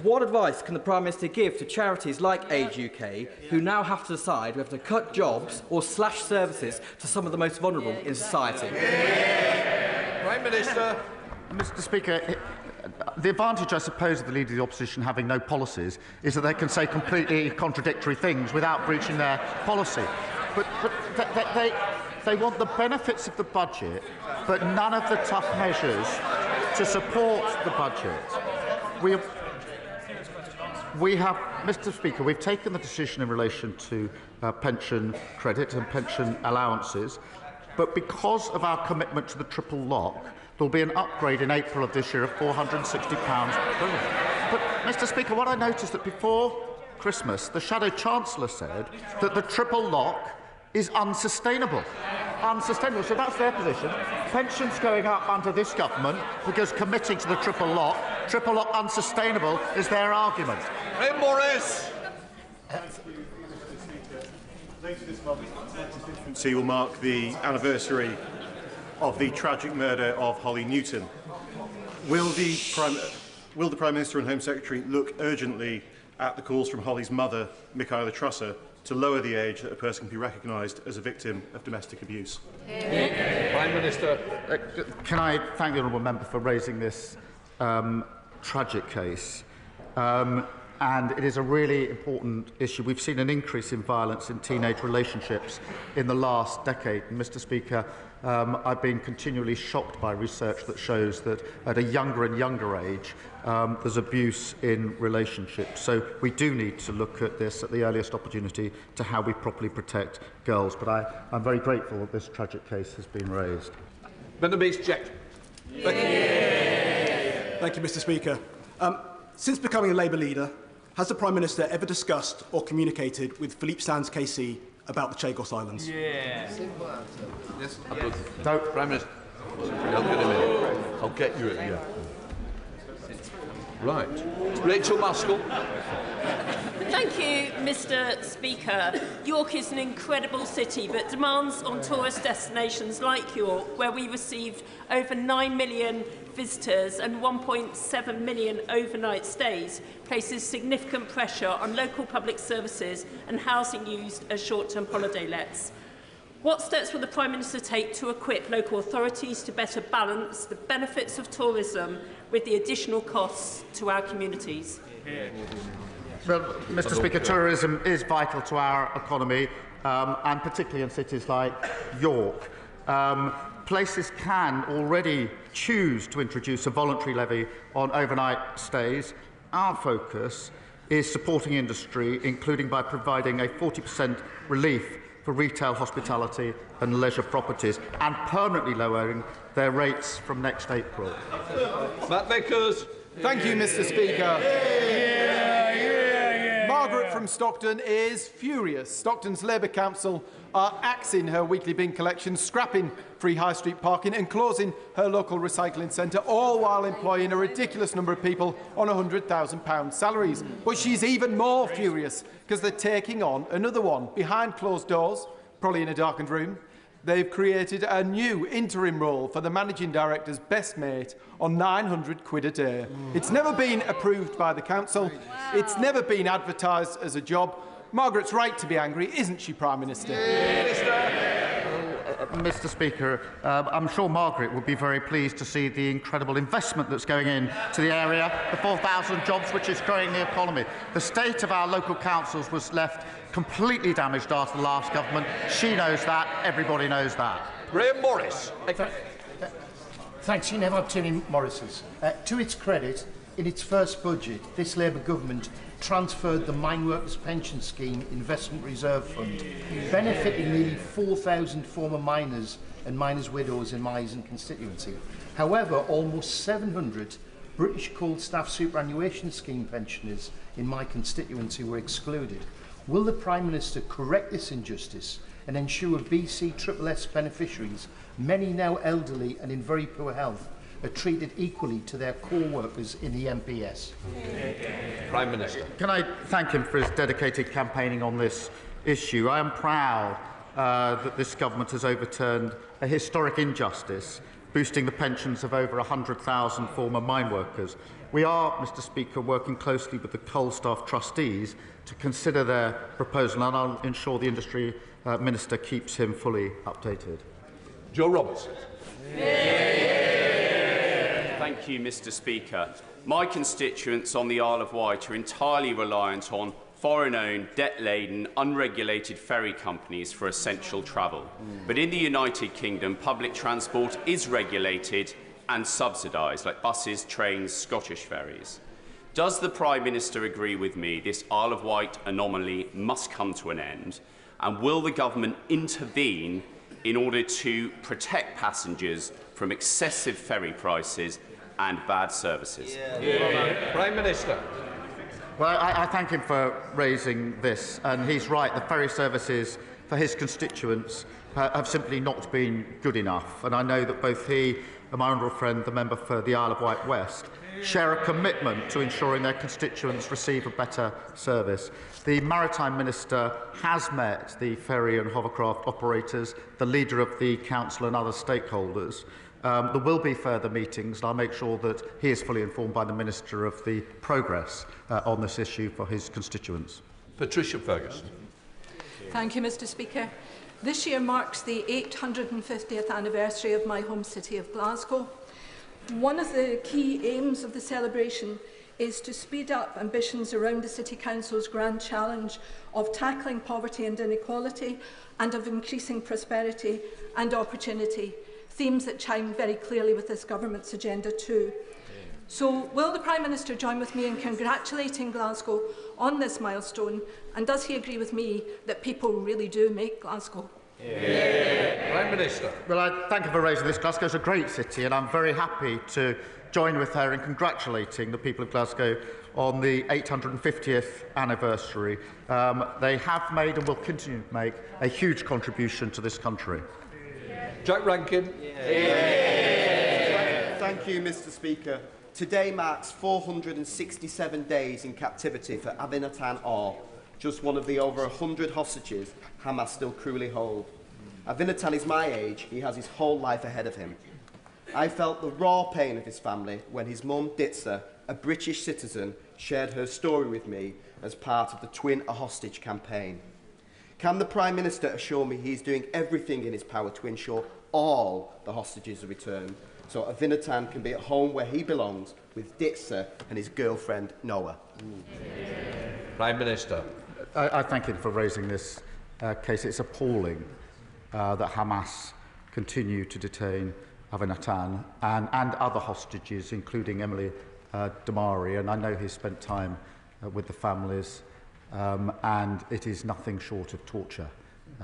What advice can the Prime Minister give to charities like Age UK, who now have to decide whether to cut jobs or slash services to some of the most vulnerable in society? Prime Minister. Mr. Speaker, the advantage, I suppose, of the Leader of the Opposition having no policies is that they can say completely contradictory things without breaching their policy. But they want the benefits of the budget, but none of the tough measures to support the budget. We have, Mr. Speaker, we've taken the decision in relation to pension credit and pension allowances, but because of our commitment to the triple lock, there will be an upgrade in April of this year of £460. But, Mr. Speaker, what I noticed that before Christmas, the Shadow Chancellor said that the triple lock is unsustainable. Unsustainable. So that's their position. Pensions going up under this government because committing to the triple lock unsustainable is their argument. Hey, Morris. Later this month, my constituency will mark the anniversary of the tragic murder of Holly Newton. Will the Prime Minister and Home Secretary look urgently at the calls from Holly's mother, Michaela Trusser, to lower the age that a person can be recognised as a victim of domestic abuse? Prime Minister. Can I thank the honourable member for raising this tragic case? And it is a really important issue. We've seen an increase in violence in teenage relationships in the last decade. And, Mr. Speaker, I've been continually shocked by research that shows that at a younger and younger age, there's abuse in relationships. So we do need to look at this at the earliest opportunity to how we properly protect girls. But I'm very grateful that this tragic case has been raised. Jack. Thank you, Mr. Speaker. Since becoming a Labour leader, has the Prime Minister ever discussed or communicated with Philippe Sands KC about the Chagos Islands? Yes. No, Prime Minister. I'll get you it. Yeah. Right. Rachel Muskell. Thank you, Mr. Speaker. York is an incredible city, but demands on tourist destinations like York, where we received over 9 million visitors and 1.7 million overnight stays places significant pressure on local public services and housing used as short-term holiday lets. What steps will the Prime Minister take to equip local authorities to better balance the benefits of tourism with the additional costs to our communities? Well, Mr. Speaker, tourism is vital to our economy, and particularly in cities like York. Places can already choose to introduce a voluntary levy on overnight stays. Our focus is supporting industry, including by providing a 40% relief for retail, hospitality and leisure properties, and permanently lowering their rates from next April. Matt Vickers. Thank you, Mr. Speaker. Margaret from Stockton is furious. Stockton's Labour Council are axing her weekly bin collection, scrapping free high street parking and closing her local recycling centre, all while employing a ridiculous number of people on £100,000 salaries. But she's even more furious because they're taking on another one. Behind closed doors, probably in a darkened room, they've created a new interim role for the managing director's best mate on £900 a day. It's never been approved by the council. It's never been advertised as a job. Margaret's right to be angry, isn't she, Prime Minister? Mr. Speaker, I'm sure Margaret would be very pleased to see the incredible investment that's going into the area, the 4,000 jobs which is growing the economy. The state of our local councils was left completely damaged after the last government. She knows that. Everybody knows that. Graham Morris. Thanks. You never have too many Morrises. To its credit, in its first budget, this Labour government transferred the Mine Workers Pension Scheme Investment Reserve Fund, benefiting nearly 4,000 former miners and miners' widows in my Iceland constituency. However, almost 700 British Coal Staff Superannuation Scheme pensioners in my constituency were excluded. Will the Prime Minister correct this injustice and ensure BC SSS beneficiaries, many now elderly and in very poor health, are treated equally to their core workers in the MPS? Prime Minister. Can I thank him for his dedicated campaigning on this issue? I am proud that this government has overturned a historic injustice, boosting the pensions of over 100,000 former mine workers. We are, Mr. Speaker, working closely with the coal staff trustees to consider their proposal, and I'll ensure the Industry Minister keeps him fully updated. Joe Robertson. Thank you, Mr. Speaker. My constituents on the Isle of Wight are entirely reliant on foreign-owned, debt-laden, unregulated ferry companies for essential travel. But in the United Kingdom, public transport is regulated and subsidised, like buses, trains, Scottish ferries. Does the Prime Minister agree with me this Isle of Wight anomaly must come to an end? And will the government intervene in order to protect passengers from excessive ferry prices and bad services? Prime Minister. Well, I thank him for raising this, and he's right. The ferry services for his constituents have simply not been good enough, and I know that both he and my honourable friend, the member for the Isle of Wight West, share a commitment to ensuring their constituents receive a better service. The Maritime Minister has met the ferry and hovercraft operators, the leader of the Council and other stakeholders. There will be further meetings, and I'll make sure that he is fully informed by the Minister of the progress on this issue for his constituents. Patricia Ferguson. Thank you, Mr. Speaker. This year marks the 850th anniversary of my home city of Glasgow. One of the key aims of the celebration is to speed up ambitions around the City Council's grand challenge of tackling poverty and inequality and of increasing prosperity and opportunity, themes that chime very clearly with this government's agenda too. So will the Prime Minister join with me in congratulating Glasgow on this milestone, and does he agree with me that people really do make Glasgow? Prime Minister. Well, I thank her for raising this. Glasgow is a great city, and I'm very happy to join with her in congratulating the people of Glasgow on the 850th anniversary. They have made and will continue to make a huge contribution to this country. Jack Rankin. Thank you, Mr. Speaker. Today marks 467 days in captivity for Avinatan R, just one of the over 100 hostages Hamas still cruelly hold. Avinatan is my age. He has his whole life ahead of him. I felt the raw pain of his family when his mum, Ditsa, a British citizen, shared her story with me as part of the Twin a Hostage campaign. Can the Prime Minister assure me he's doing everything in his power to ensure all the hostages are returned, so Avinatan can be at home where he belongs with Ditsa and his girlfriend, Noah? Prime Minister. I thank him for raising this case. It's appalling that Hamas continue to detain Avinatan and other hostages, including Emily Damari, and I know he's spent time with the families, and it is nothing short of torture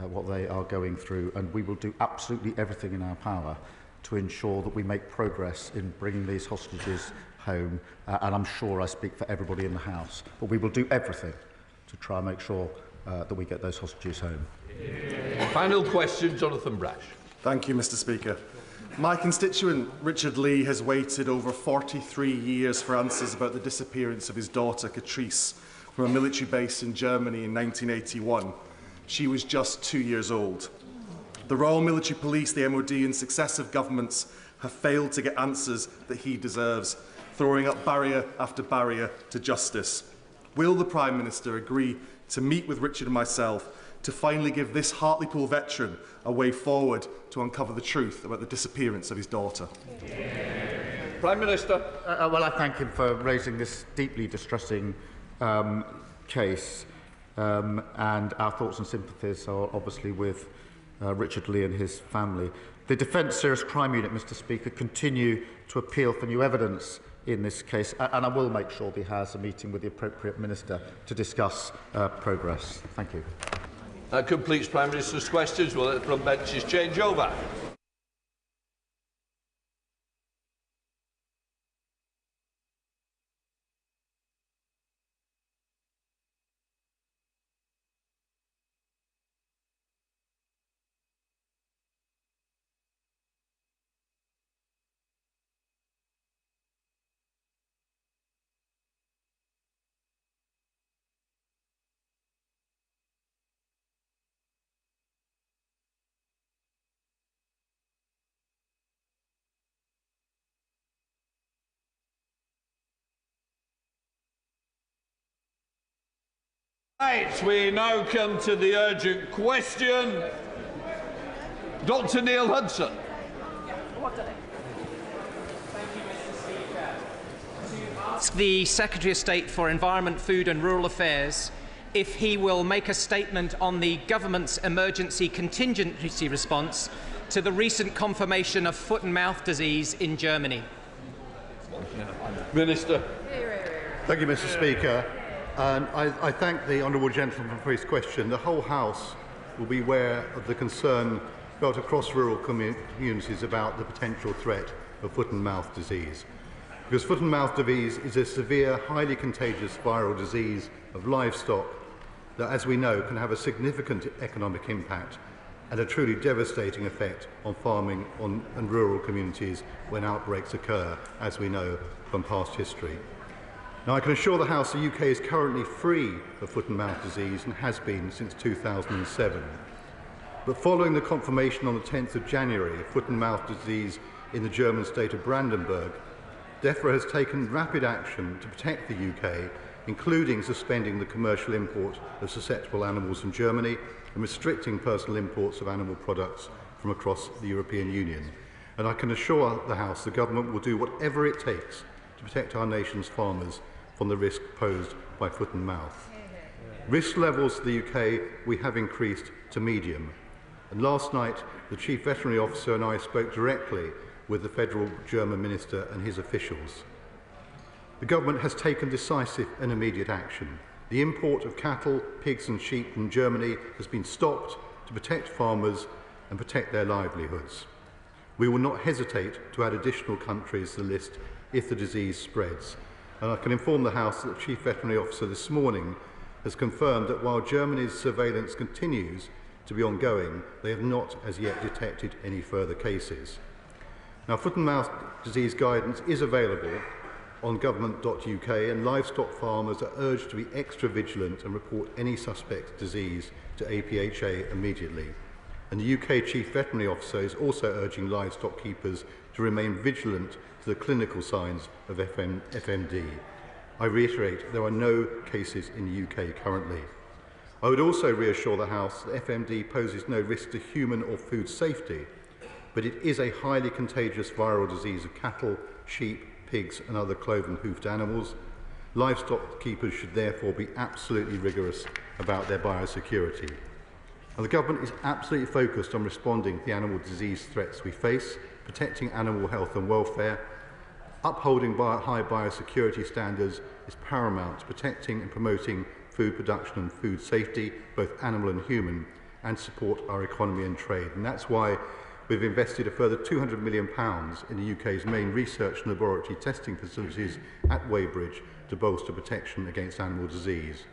what they are going through, and we will do absolutely everything in our power to ensure that we make progress in bringing these hostages home, and I'm sure I speak for everybody in the House, but we will do everything to try and make sure that we get those hostages home. Final question, Jonathan Brash. Thank you, Mr. Speaker. My constituent, Richard Lee, has waited over 43 years for answers about the disappearance of his daughter, Catrice, from a military base in Germany in 1981. She was just 2 years old. The Royal Military Police, the MOD and successive governments have failed to get answers that he deserves, throwing up barrier after barrier to justice. Will the Prime Minister agree to meet with Richard and myself to finally give this Hartlepool veteran a way forward to uncover the truth about the disappearance of his daughter? Prime Minister. Well, I thank him for raising this deeply distressing case, and our thoughts and sympathies are obviously with Richard Lee and his family. The Defence Serious Crime Unit, Mr. Speaker, continue to appeal for new evidence in this case, and I will make sure that he has a meeting with the appropriate minister to discuss progress. Thank you. That completes Prime Minister's questions. We'll let the front benches change over. Right, we now come to the urgent question. Dr. Neil Hudson. Ask the Secretary of State for Environment, Food and Rural Affairs if he will make a statement on the government's emergency contingency response to the recent confirmation of foot and mouth disease in Germany. Minister. Thank you, Mr. Speaker. And I thank the honourable gentleman for his question. The whole House will be aware of the concern felt across rural communities about the potential threat of foot and mouth disease. Because foot and mouth disease is a severe, highly contagious viral disease of livestock that, as we know, can have a significant economic impact and a truly devastating effect on farming and rural communities when outbreaks occur, as we know from past history. Now, I can assure the House the UK is currently free of foot and mouth disease and has been since 2007. But following the confirmation on the 10th of January of foot and mouth disease in the German state of Brandenburg, DEFRA has taken rapid action to protect the UK, including suspending the commercial import of susceptible animals from Germany and restricting personal imports of animal products from across the European Union. And I can assure the House the government will do whatever it takes to protect our nation's farmers from the risk posed by foot and mouth. Risk levels for the UK we have increased to medium. And last night, the Chief Veterinary Officer and I spoke directly with the federal German minister and his officials. The government has taken decisive and immediate action. The import of cattle, pigs and sheep from Germany has been stopped to protect farmers and protect their livelihoods. We will not hesitate to add additional countries to the list if the disease spreads. And I can inform the House that the Chief Veterinary Officer this morning has confirmed that while Germany's surveillance continues to be ongoing, they have not as yet detected any further cases. Now, foot and mouth disease guidance is available on government.uk, and livestock farmers are urged to be extra vigilant and report any suspect disease to APHA immediately. And the UK Chief Veterinary Officer is also urging livestock keepers to remain vigilant to the clinical signs of FMD. I reiterate, there are no cases in the UK currently. I would also reassure the House that FMD poses no risk to human or food safety, but it is a highly contagious viral disease of cattle, sheep, pigs and other cloven-hoofed animals. Livestock keepers should therefore be absolutely rigorous about their biosecurity. And the Government is absolutely focused on responding to the animal disease threats we face, protecting animal health and welfare. Upholding high biosecurity standards is paramount to protecting and promoting food production and food safety, both animal and human, and support our economy and trade. And that's why we've invested a further £200 million in the UK's main research and laboratory testing facilities at Weybridge to bolster protection against animal disease.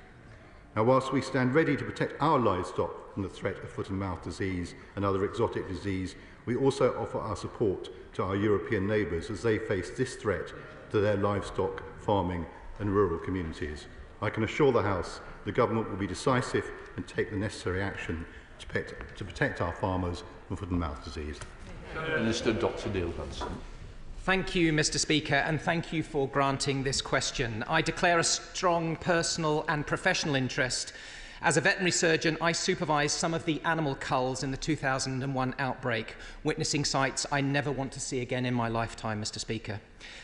Now, whilst we stand ready to protect our livestock from the threat of foot and mouth disease and other exotic disease, we also offer our support to our European neighbours as they face this threat to their livestock, farming and rural communities. I can assure the House the Government will be decisive and take the necessary action to protect our farmers from foot and mouth disease. Minister Dr. Neil Hudson. Thank you, Mr. Speaker, and thank you for granting this question. I declare a strong personal and professional interest. As a veterinary surgeon, I supervised some of the animal culls in the 2001 outbreak, witnessing sights I never want to see again in my lifetime, Mr. Speaker.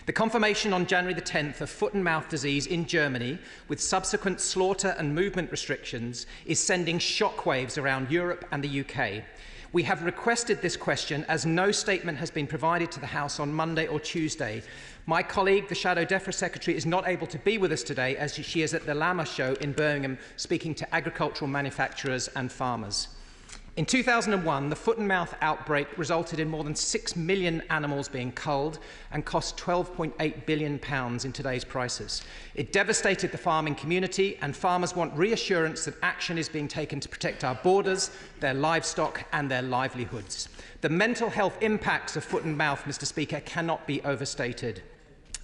The confirmation on January the 10th of foot and mouth disease in Germany, with subsequent slaughter and movement restrictions, is sending shockwaves around Europe and the UK. We have requested this question as no statement has been provided to the House on Monday or Tuesday. My colleague, the Shadow DEFRA Secretary, is not able to be with us today as she is at the Llama Show in Birmingham speaking to agricultural manufacturers and farmers. In 2001, the foot and mouth outbreak resulted in more than 6 million animals being culled and cost £12.8 billion in today's prices. It devastated the farming community, and farmers want reassurance that action is being taken to protect our borders, their livestock and their livelihoods. The mental health impacts of foot and mouth, Mr. Speaker, cannot be overstated.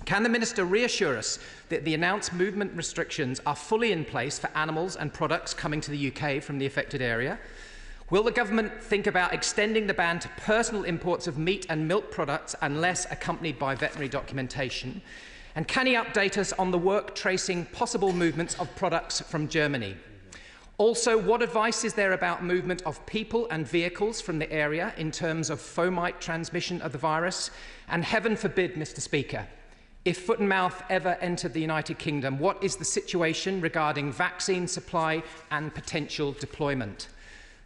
Can the Minister reassure us that the announced movement restrictions are fully in place for animals and products coming to the UK from the affected area? Will the Government think about extending the ban to personal imports of meat and milk products unless accompanied by veterinary documentation? And can he update us on the work tracing possible movements of products from Germany? Also, what advice is there about movement of people and vehicles from the area in terms of fomite transmission of the virus? And heaven forbid, Mr. Speaker, if foot and mouth ever entered the United Kingdom, what is the situation regarding vaccine supply and potential deployment?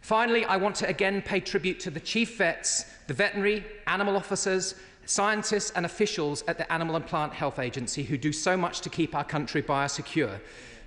Finally, I want to again pay tribute to the chief vets, the veterinary, animal officers, scientists and officials at the Animal and Plant Health Agency who do so much to keep our country biosecure.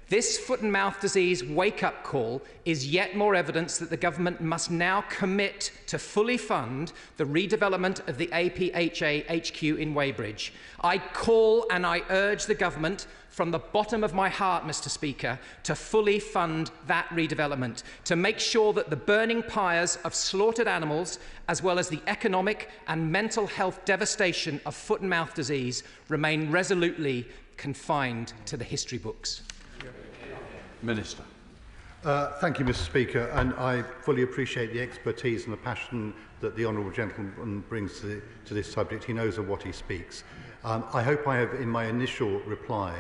This foot and mouth disease wake-up call is yet more evidence that the Government must now commit to fully fund the redevelopment of the APHA HQ in Weybridge. I call and I urge the Government from the bottom of my heart, Mr. Speaker, to fully fund that redevelopment, to make sure that the burning pyres of slaughtered animals, as well as the economic and mental health devastation of foot and mouth disease, remain resolutely confined to the history books. Minister. Thank you, Mr. Speaker, and I fully appreciate the expertise and the passion that the honourable gentleman brings to this subject. He knows of what he speaks. I hope I have, in my initial reply,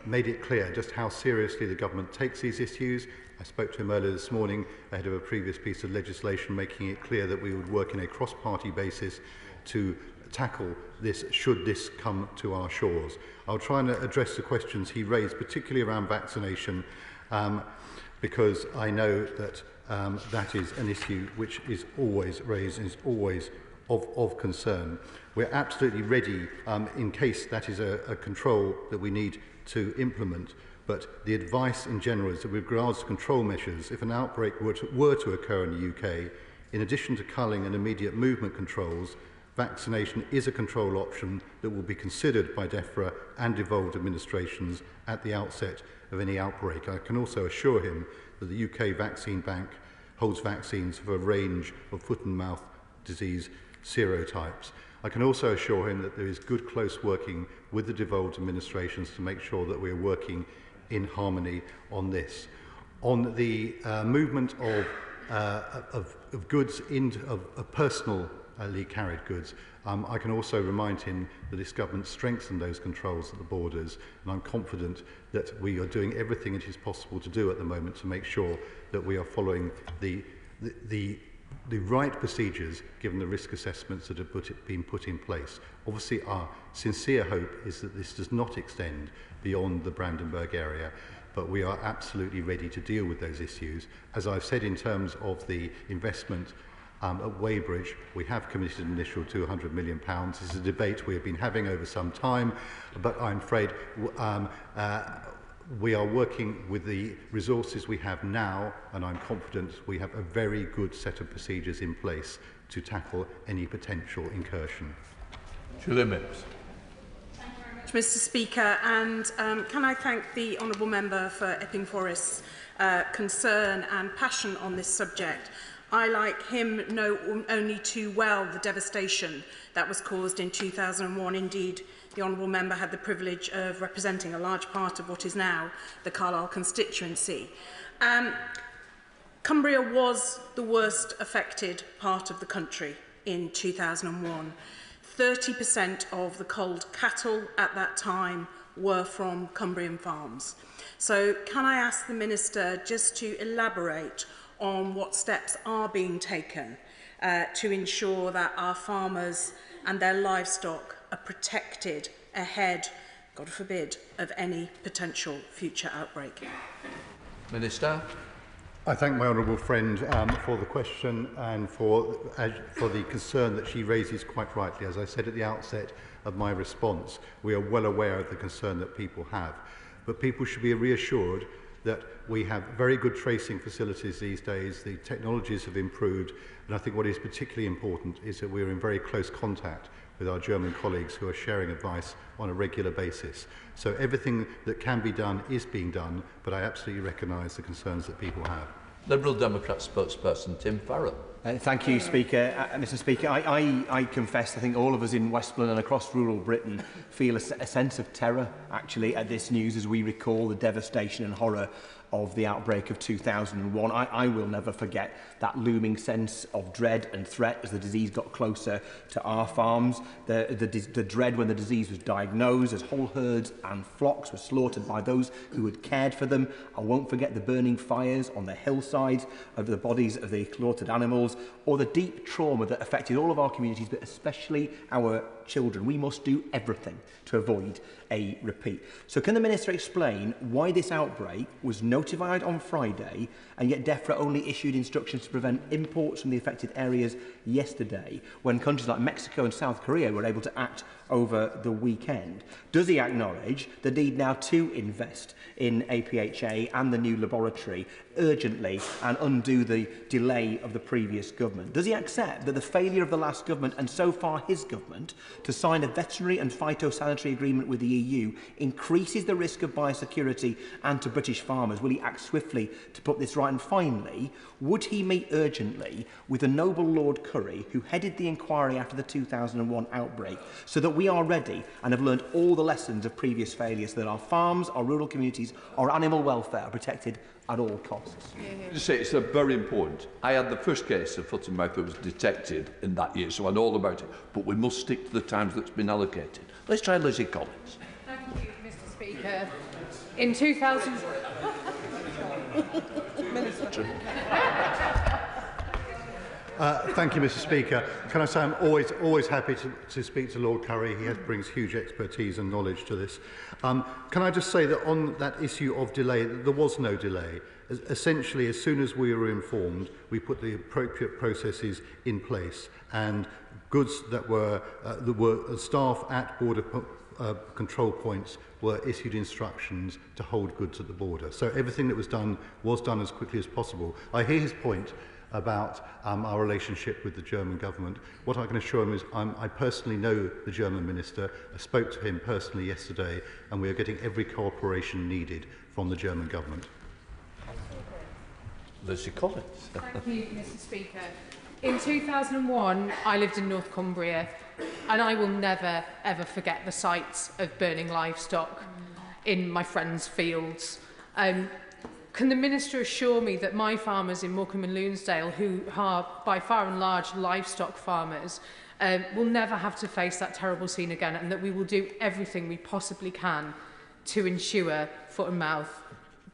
made it clear just how seriously the Government takes these issues. I spoke to him earlier this morning ahead of a previous piece of legislation making it clear that we would work in a cross-party basis to tackle this should this come to our shores. I'll try and address the questions he raised, particularly around vaccination, because I know that that is an issue which is always raised and is always of concern. We're absolutely ready in case that is a control that we need to implement, but the advice in general is that with regards to control measures, if an outbreak were to occur in the UK, in addition to culling and immediate movement controls, vaccination is a control option that will be considered by DEFRA and devolved administrations at the outset of any outbreak. I can also assure him that the UK Vaccine Bank holds vaccines for a range of foot and mouth disease serotypes. I can also assure him that there is good close working with the devolved administrations to make sure that we are working in harmony on this. On the movement of goods, of personally carried goods, I can also remind him that this government strengthened those controls at the borders, and I'm confident that we are doing everything it is possible to do at the moment to make sure that we are following the right procedures given the risk assessments that have been put in place. Obviously, our sincere hope is that this does not extend beyond the Brandenburg area, but we are absolutely ready to deal with those issues. As I've said, in terms of the investment at Weybridge, we have committed an initial £200 million. This is a debate we have been having over some time, but I'm afraid we are working with the resources we have now, and I'm confident we have a very good set of procedures in place to tackle any potential incursion. Julia Mims. Mr. Speaker, and can I thank the honourable member for Epping Forest's concern and passion on this subject. I, like him, know only too well the devastation that was caused in 2001. Indeed, the honourable member had the privilege of representing a large part of what is now the Carlisle constituency. Cumbria was the worst affected part of the country in 2001. 30% of the culled cattle at that time were from Cumbrian farms. So can I ask the Minister just to elaborate on what steps are being taken to ensure that our farmers and their livestock are protected ahead, God forbid, of any potential future outbreak? Minister. I thank my honourable friend for the question and for the concern that she raises quite rightly. As I said at the outset of my response, we are well aware of the concern that people have. But people should be reassured that we have very good tracing facilities these days. The technologies have improved, and I think what is particularly important is that we're in very close contact with our German colleagues who are sharing advice on a regular basis. So everything that can be done is being done, but I absolutely recognise the concerns that people have. Liberal Democrat spokesperson Tim Farron. Thank you, Speaker. Mr. Speaker, I confess, I think all of us in Westmoreland and across rural Britain feel a sense of terror, actually, at this news as we recall the devastation and horror of the outbreak of 2001. I will never forget that looming sense of dread and threat as the disease got closer to our farms, the dread when the disease was diagnosed as whole herds and flocks were slaughtered by those who had cared for them. I won't forget the burning fires on the hillsides of the bodies of the slaughtered animals, or the deep trauma that affected all of our communities, but especially our children. We must do everything to avoid a repeat. So can the Minister explain why this outbreak was notified on Friday and yet DEFRA only issued instructions to prevent imports from the affected areas yesterday, when countries like Mexico and South Korea were able to act over the weekend? Does he acknowledge the need now to invest in APHA and the new laboratory urgently and undo the delay of the previous government? Does he accept that the failure of the last government, and so far his government, to sign a veterinary and phytosanitary agreement with the EU increases the risk of biosecurity and to British farmers? Will he act swiftly to put this right? And finally, would he meet urgently with the noble Lord Curry, who headed the inquiry after the 2001 outbreak, so that we are ready and have learned all the lessons of previous failures, so that our farms, our rural communities, our animal welfare are protected at all costs? You say it's very important. I had the first case of foot and mouth that was detected in that year, so I know all about it. But we must stick to the times that's been allocated. Let's try Lizzie Collins. Thank you, Mr. Speaker. In 2000... Minister. Thank you, Mr. Speaker. Can I say I'm always happy to speak to Lord Curry. He brings huge expertise and knowledge to this. Can I just say that on that issue of delay, there was no delay. Essentially, as soon as we were informed, we put the appropriate processes in place, and goods that were staff at border control points were issued instructions to hold goods at the border. So everything that was done as quickly as possible. I hear his point about our relationship with the German government. What I can assure him is I personally know the German minister. I spoke to him personally yesterday, and we are getting every cooperation needed from the German government. Lucy Collins. Thank you, Mr. Speaker. In 2001, I lived in North Cumbria, and I will never, ever forget the sights of burning livestock in my friends' fields. Can the Minister assure me that my farmers in Morecambe and Loonsdale, who are by far and large livestock farmers, will never have to face that terrible scene again, and that we will do everything we possibly can to ensure foot and mouth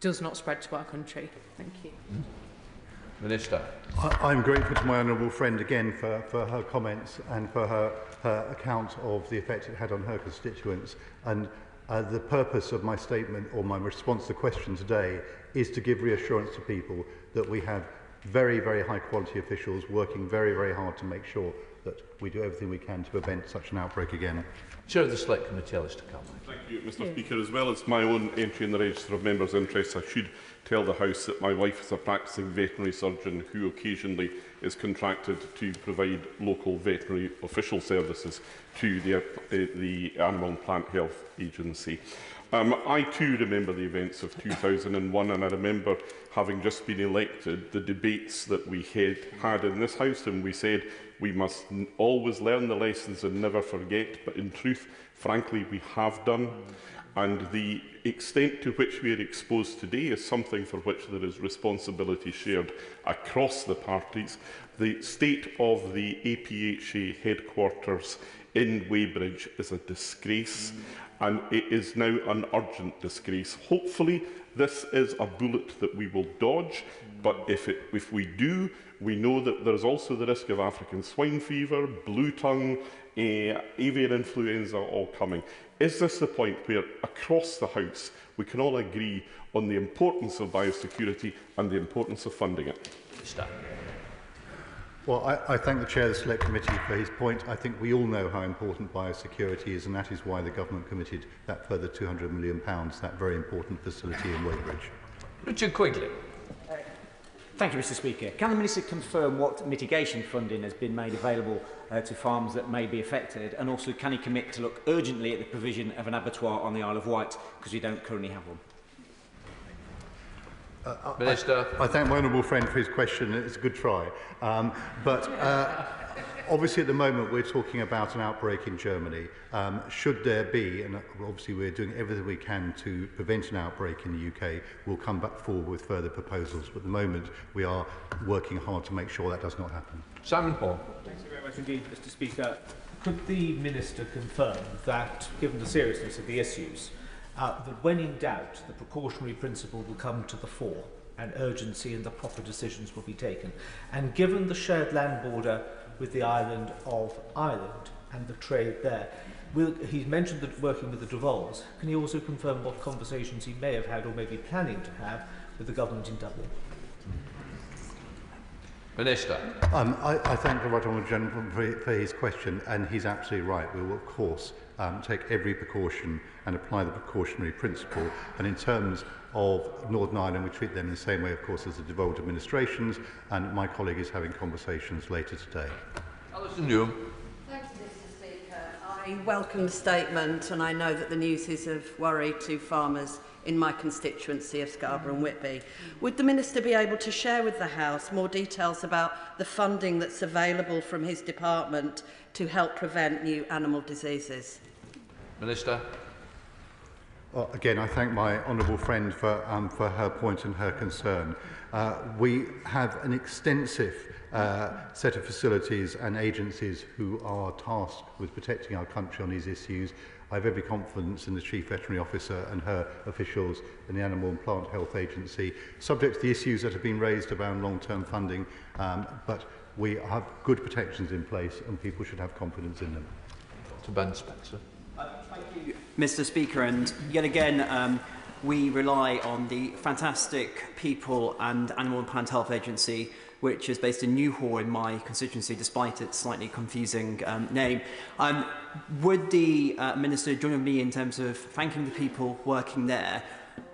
does not spread to our country. Thank you. Minister. I'm grateful to my honourable friend again for her comments and for her account of the effect it had on her constituents. And the purpose of my statement or my response to the question today is to give reassurance to people that we have very, very high quality officials working very, very hard to make sure that we do everything we can to prevent such an outbreak again. Chair of the Select Committee, Alistair Campbell. Thank you, Mr Speaker. As well as my own entry in the Register of Members' Interests, I should tell the House that my wife is a practising veterinary surgeon who occasionally is contracted to provide local veterinary official services to the Animal and Plant Health Agency. I too remember the events of 2001, and I remember, having just been elected, the debates that we had in this House, and we said we must always learn the lessons and never forget, but in truth, frankly, we have done. And the extent to which we are exposed today is something for which there is responsibility shared across the parties. The state of the APHA headquarters in Weybridge is a disgrace, and it is now an urgent disgrace. Hopefully, this is a bullet that we will dodge, but if we do, we know that there is also the risk of African swine fever, blue tongue, avian influenza all coming. Is this the point where, across the House, we can all agree on the importance of biosecurity and the importance of funding it? Well, I thank the Chair of the Select Committee for his point. I think we all know how important biosecurity is, and that is why the Government committed that further £200 million, that very important facility in Weybridge. Richard Quigley. Thank you, Mr Speaker. Can the Minister confirm what mitigation funding has been made available to farms that may be affected, and also can he commit to look urgently at the provision of an abattoir on the Isle of Wight, because we don't currently have one? Minister. I thank my honourable friend for his question. It's a good try. Obviously, at the moment, we're talking about an outbreak in Germany. Should there be, and obviously we're doing everything we can to prevent an outbreak in the UK, we'll come back forward with further proposals. But at the moment, we are working hard to make sure that does not happen. Simon Paul. Thanks very much indeed, Mr Speaker. Could the Minister confirm that, given the seriousness of the issues, that when in doubt, the precautionary principle will come to the fore and urgency and the proper decisions will be taken? And given the shared land border with the island of Ireland and the trade there, he's mentioned that working with the Devolves. Can he also confirm what conversations he may have had or may be planning to have with the government in Dublin? Minister. I thank the Right Honourable Gentleman for his question, and he's absolutely right. We will, of course, take every precaution and apply the precautionary principle. And in terms of Northern Ireland, we treat them in the same way, of course, as the devolved administrations, and my colleague is having conversations later today. Alison Newham. Thank you, Mr Speaker. I welcome the statement, and I know that the news is of worry to farmers in my constituency of Scarborough and Whitby. Would the Minister be able to share with the House more details about the funding that's available from his department to help prevent new animal diseases? Minister. Well, again, I thank my honourable friend for her point and her concern. We have an extensive set of facilities and agencies who are tasked with protecting our country on these issues. I have every confidence in the Chief Veterinary Officer and her officials in the Animal and Plant Health Agency, subject to the issues that have been raised around long-term funding, but we have good protections in place and people should have confidence in them. To Ben Spencer. Thank you, Mr Speaker, and yet again we rely on the fantastic people and Animal and Plant Health Agency, which is based in Newhall in my constituency, despite its slightly confusing name. Would the Minister join with me in terms of thanking the people working there?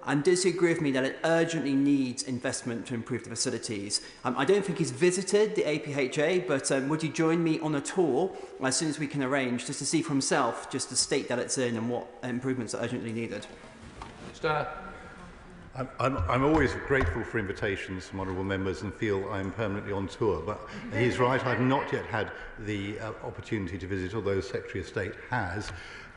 And does he agree with me that it urgently needs investment to improve the facilities? I don't think he's visited the APHA, but would you join me on a tour as soon as we can arrange, just to see for himself, just the state that it's in and what improvements are urgently needed? I'm always grateful for invitations from honourable members and feel I'm permanently on tour, but he's right, I've not yet had the opportunity to visit, although the Secretary of State has.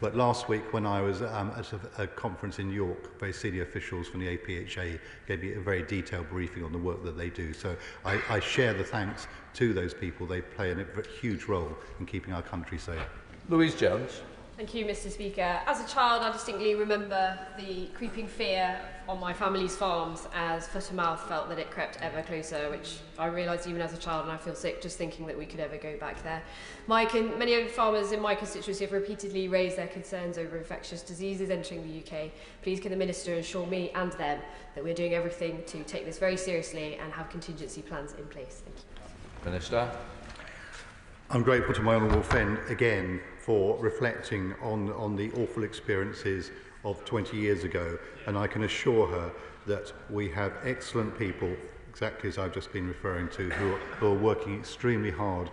But last week, when I was at a conference in York, very senior officials from the APHA gave me a very detailed briefing on the work that they do. So I share the thanks to those people. They play a huge role in keeping our country safe. Louise Jones. Thank you, Mr. Speaker. As a child, I distinctly remember the creeping fear on my family's farms as foot and mouth felt that it crept ever closer, which I realised even as a child, and I feel sick just thinking that we could ever go back there. Many farmers in my constituency have repeatedly raised their concerns over infectious diseases entering the UK. Please can the Minister assure me and them that we're doing everything to take this very seriously and have contingency plans in place? Thank you. Minister. I'm grateful to my honourable friend again for reflecting on the awful experiences of 20 years ago, and I can assure her that we have excellent people, exactly as I've just been referring to, who are working extremely hard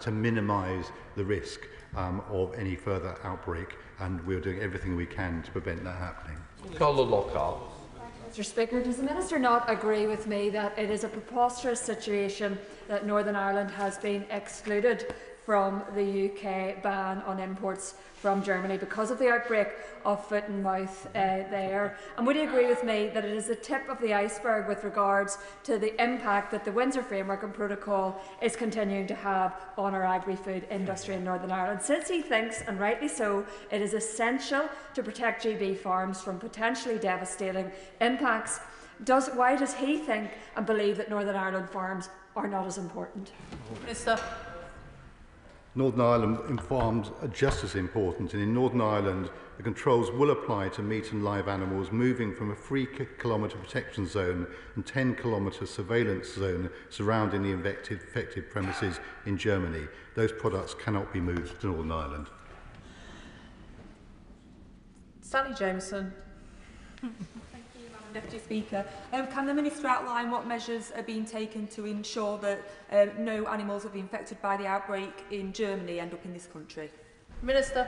to minimise the risk of any further outbreak, and we're doing everything we can to prevent that happening. Colin Lockhart. Mr. Speaker, does the Minister not agree with me that it is a preposterous situation that Northern Ireland has been excluded from the UK ban on imports from Germany because of the outbreak of foot and mouth there? And would you agree with me that it is the tip of the iceberg with regards to the impact that the Windsor Framework and Protocol is continuing to have on our agri-food industry in Northern Ireland, since he thinks, and rightly so, it is essential to protect GB farms from potentially devastating impacts? Why does he think and believe that Northern Ireland farms are not as important? Minister. Northern Ireland farms are just as important, and in Northern Ireland the controls will apply to meat and live animals moving from a 3-kilometre protection zone and 10-kilometre surveillance zone surrounding the affected premises in Germany. Those products cannot be moved to Northern Ireland. Sally Jameson. Deputy Speaker, can the Minister outline what measures are being taken to ensure that no animals have been infected by the outbreak in Germany end up in this country? Minister.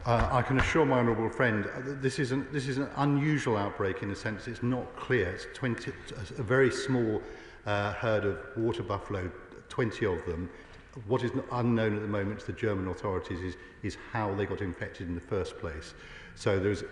I can assure my honourable friend that this is an unusual outbreak in the sense it's not clear. It's a very small herd of water buffalo, 20 of them. What is unknown at the moment to the German authorities is how they got infected in the first place. So there's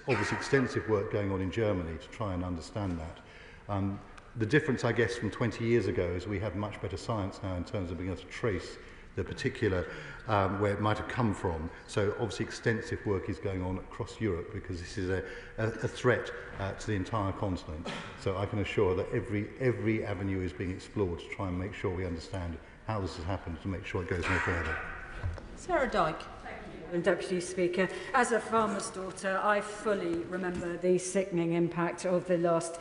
obviously extensive work going on in Germany to try and understand that. The difference, I guess, from 20 years ago is we have much better science now in terms of being able to trace the particular where it might have come from. So obviously extensive work is going on across Europe because this is a threat to the entire continent. So I can assure that every avenue is being explored to try and make sure we understand how this has happened to make sure it goes no further. Sarah Dyke. Deputy Speaker, as a farmer's daughter, I fully remember the sickening impact of the last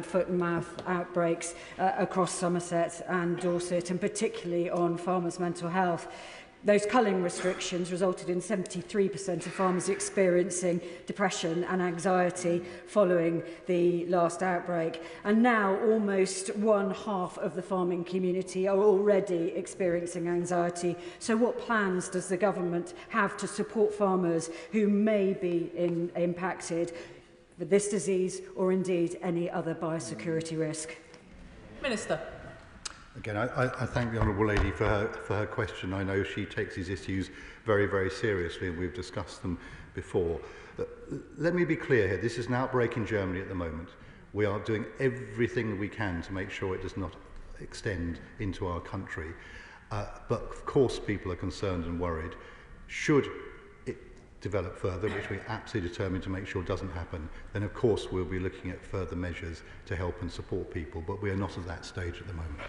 foot and mouth outbreaks across Somerset and Dorset, and particularly on farmers' mental health. Those culling restrictions resulted in 73% of farmers experiencing depression and anxiety following the last outbreak. And now almost 1/2 of the farming community are already experiencing anxiety. So what plans does the government have to support farmers who may be impacted with this disease or indeed any other biosecurity risk? Minister. Again, I thank the Honourable Lady for her question. I know she takes these issues very, very seriously, and we've discussed them before. Let me be clear here. This is an outbreak in Germany at the moment. We are doing everything we can to make sure it does not extend into our country. But, of course, people are concerned and worried. Should it develop further, which we're absolutely determined to make sure doesn't happen, then, of course, we'll be looking at further measures to help and support people. But we are not at that stage at the moment.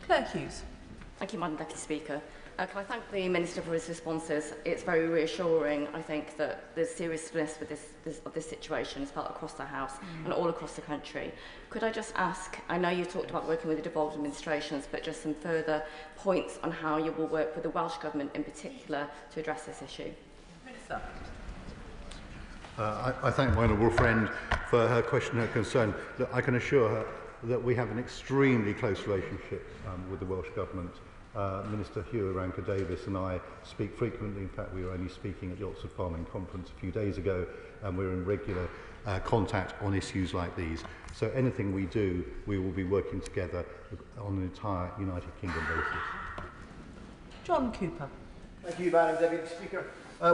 Claire Hughes. Thank you, Madam Deputy Speaker. Can I thank the Minister for his responses? It's very reassuring, I think, that the seriousness of this situation is felt across the House and all across the country. Could I just ask, I know you talked about working with the devolved administrations, but just some further points on how you will work with the Welsh Government in particular to address this issue? Minister. I thank my honourable friend for her question and her concern. Look, I can assure her that we have an extremely close relationship with the Welsh Government. Minister Hugh Ranker-Davies and I speak frequently. In fact, we were only speaking at the Oxford Farming Conference a few days ago, and we're in regular contact on issues like these. So anything we do, we will be working together on an entire United Kingdom basis. John Cooper. Thank you, Madam Deputy Speaker.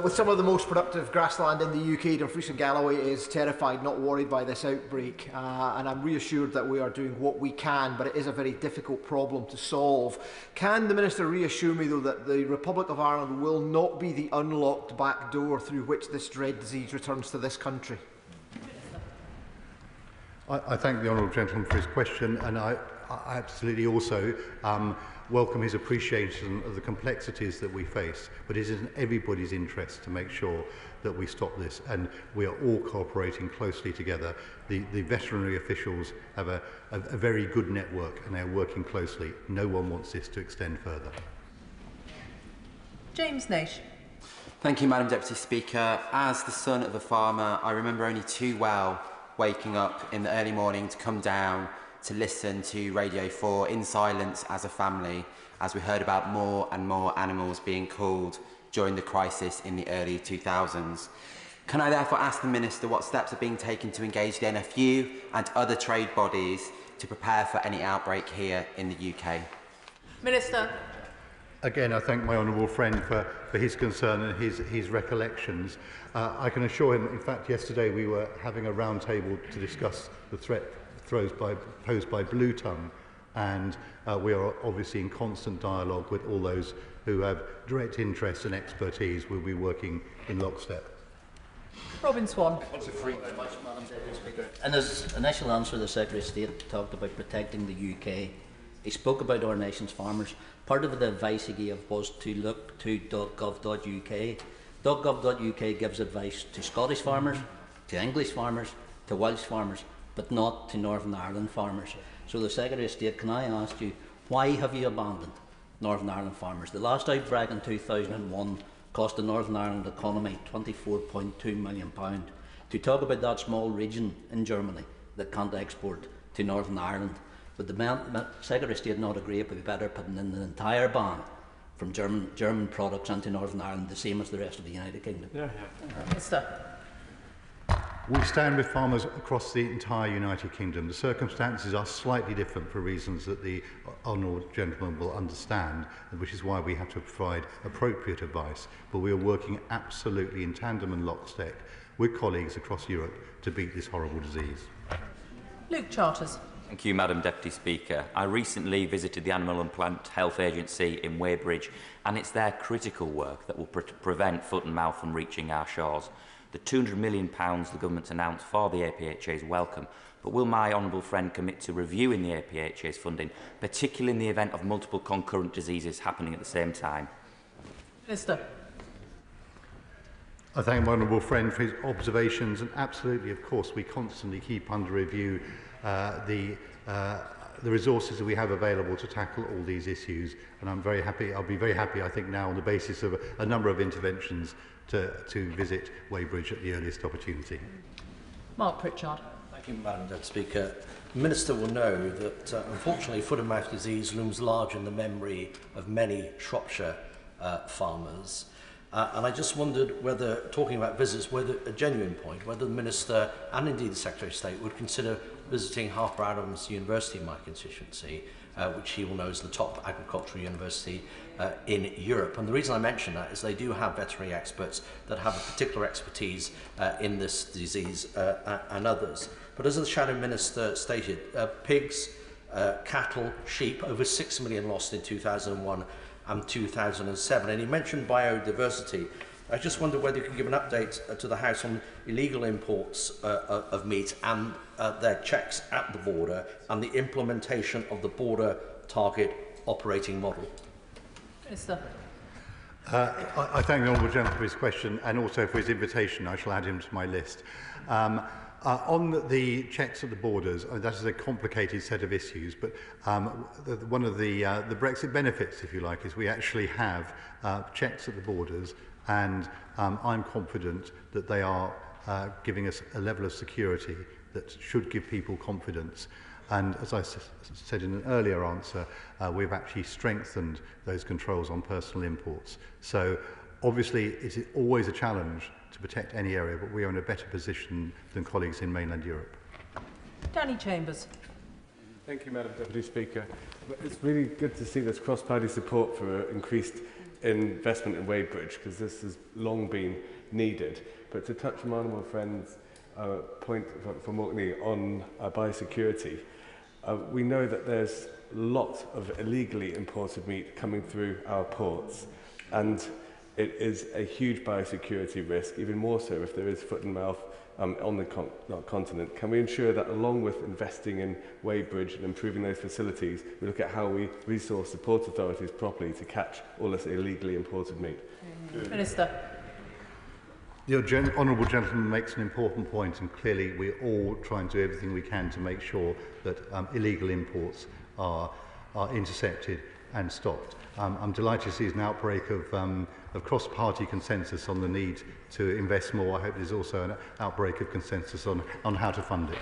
With some of the most productive grassland in the UK, Dumfries and Galloway is terrified, not worried by this outbreak, and I'm reassured that we are doing what we can, but it is a very difficult problem to solve. Can the Minister reassure me, though, that the Republic of Ireland will not be the unlocked back door through which this dread disease returns to this country? I thank the honourable gentleman for his question, and I absolutely also welcome his appreciation of the complexities that we face, but it is in everybody's interest to make sure that we stop this, and we are all cooperating closely together. The veterinary officials have a very good network and they are working closely. No one wants this to extend further. James Naish. Thank you, Madam Deputy Speaker. As the son of a farmer, I remember only too well waking up in the early morning to come down to listen to Radio 4 in silence as a family, as we heard about more and more animals being culled during the crisis in the early 2000s. Can I therefore ask the Minister what steps are being taken to engage the NFU and other trade bodies to prepare for any outbreak here in the UK? Minister. Again, I thank my honourable friend for his concern and his recollections. I can assure him, in fact, yesterday we were having a round table to discuss the threat posed by blue tongue, and we are obviously in constant dialogue with all those who have direct interest and expertise. We'll be working in lockstep. Robin Swan. Very much, Madam Deputy Speaker. In his initial answer, the Secretary of State talked about protecting the UK. He spoke about our nation's farmers. Part of the advice he gave was to look to .gov.uk. .gov.uk gives advice to Scottish farmers, to English farmers, to Welsh farmers, but not to Northern Ireland farmers. So the Secretary of State, can I ask you, why have you abandoned Northern Ireland farmers? The last outbreak in 2001 cost the Northern Ireland economy £24.2 million. To talk about that small region in Germany that can't export to Northern Ireland, would the Secretary of State not agree it would be better putting in an entire ban from German products into Northern Ireland, the same as the rest of the United Kingdom? Minister. We stand with farmers across the entire United Kingdom. The circumstances are slightly different for reasons that the honourable gentleman will understand, which is why we have to provide appropriate advice. But we are working absolutely in tandem and lockstep with colleagues across Europe to beat this horrible disease. Luke Charters. Thank you, Madam Deputy Speaker. I recently visited the Animal and Plant Health Agency in Weybridge, and it's their critical work that will prevent foot and mouth from reaching our shores. The £200 million the government announced for the APHA is welcome, but will my honourable friend commit to reviewing the APHA's funding, particularly in the event of multiple concurrent diseases happening at the same time? Minister. I thank my honourable friend for his observations, and absolutely, of course, we constantly keep under review the resources that we have available to tackle all these issues, and I'm very happy. I'll be very happy, I think, now on the basis of a number of interventions to visit Weybridge at the earliest opportunity. Mark Pritchard. Thank you, Madam Deputy Speaker. The Minister will know that, unfortunately, foot and mouth disease looms large in the memory of many Shropshire farmers. And I just wondered whether, talking about visits, whether a genuine point, whether the Minister and indeed the Secretary of State would consider visiting Harper Adams University in my constituency, which he will know is the top agricultural university in Europe. And the reason I mention that is they do have veterinary experts that have a particular expertise in this disease and others. But as the Shadow Minister stated, pigs, cattle, sheep, over 6 million lost in 2001 and 2007. And he mentioned biodiversity. I just wonder whether you could give an update to the House on illegal imports of meat and their checks at the border and the implementation of the border target operating model. Minister. I thank the honourable gentleman for his question and also for his invitation. I shall add him to my list. On the checks at the borders, that is a complicated set of issues, but one of the Brexit benefits, if you like, is we actually have checks at the borders, and I'm confident that they are giving us a level of security that should give people confidence. And as I said in an earlier answer, we've actually strengthened those controls on personal imports. So obviously it's always a challenge to protect any area, but we are in a better position than colleagues in mainland Europe. Danny Chambers. Thank you, Madam Deputy Speaker. It's really good to see this cross-party support for increased investment in Weybridge, because this has long been needed. But to touch on one of my friend's point from Orkney on biosecurity, we know that there's lots of illegally imported meat coming through our ports, and it is a huge biosecurity risk, even more so if there is foot and mouth on the continent. Can we ensure that, along with investing in Weybridge and improving those facilities, we look at how we resource the port authorities properly to catch all this illegally imported meat? Minister. The honourable gentleman makes an important point, and clearly we're all trying to do everything we can to make sure that illegal imports are intercepted and stopped. I'm delighted to see an outbreak of cross-party consensus on the need to invest more. I hope there's also an outbreak of consensus on how to fund it.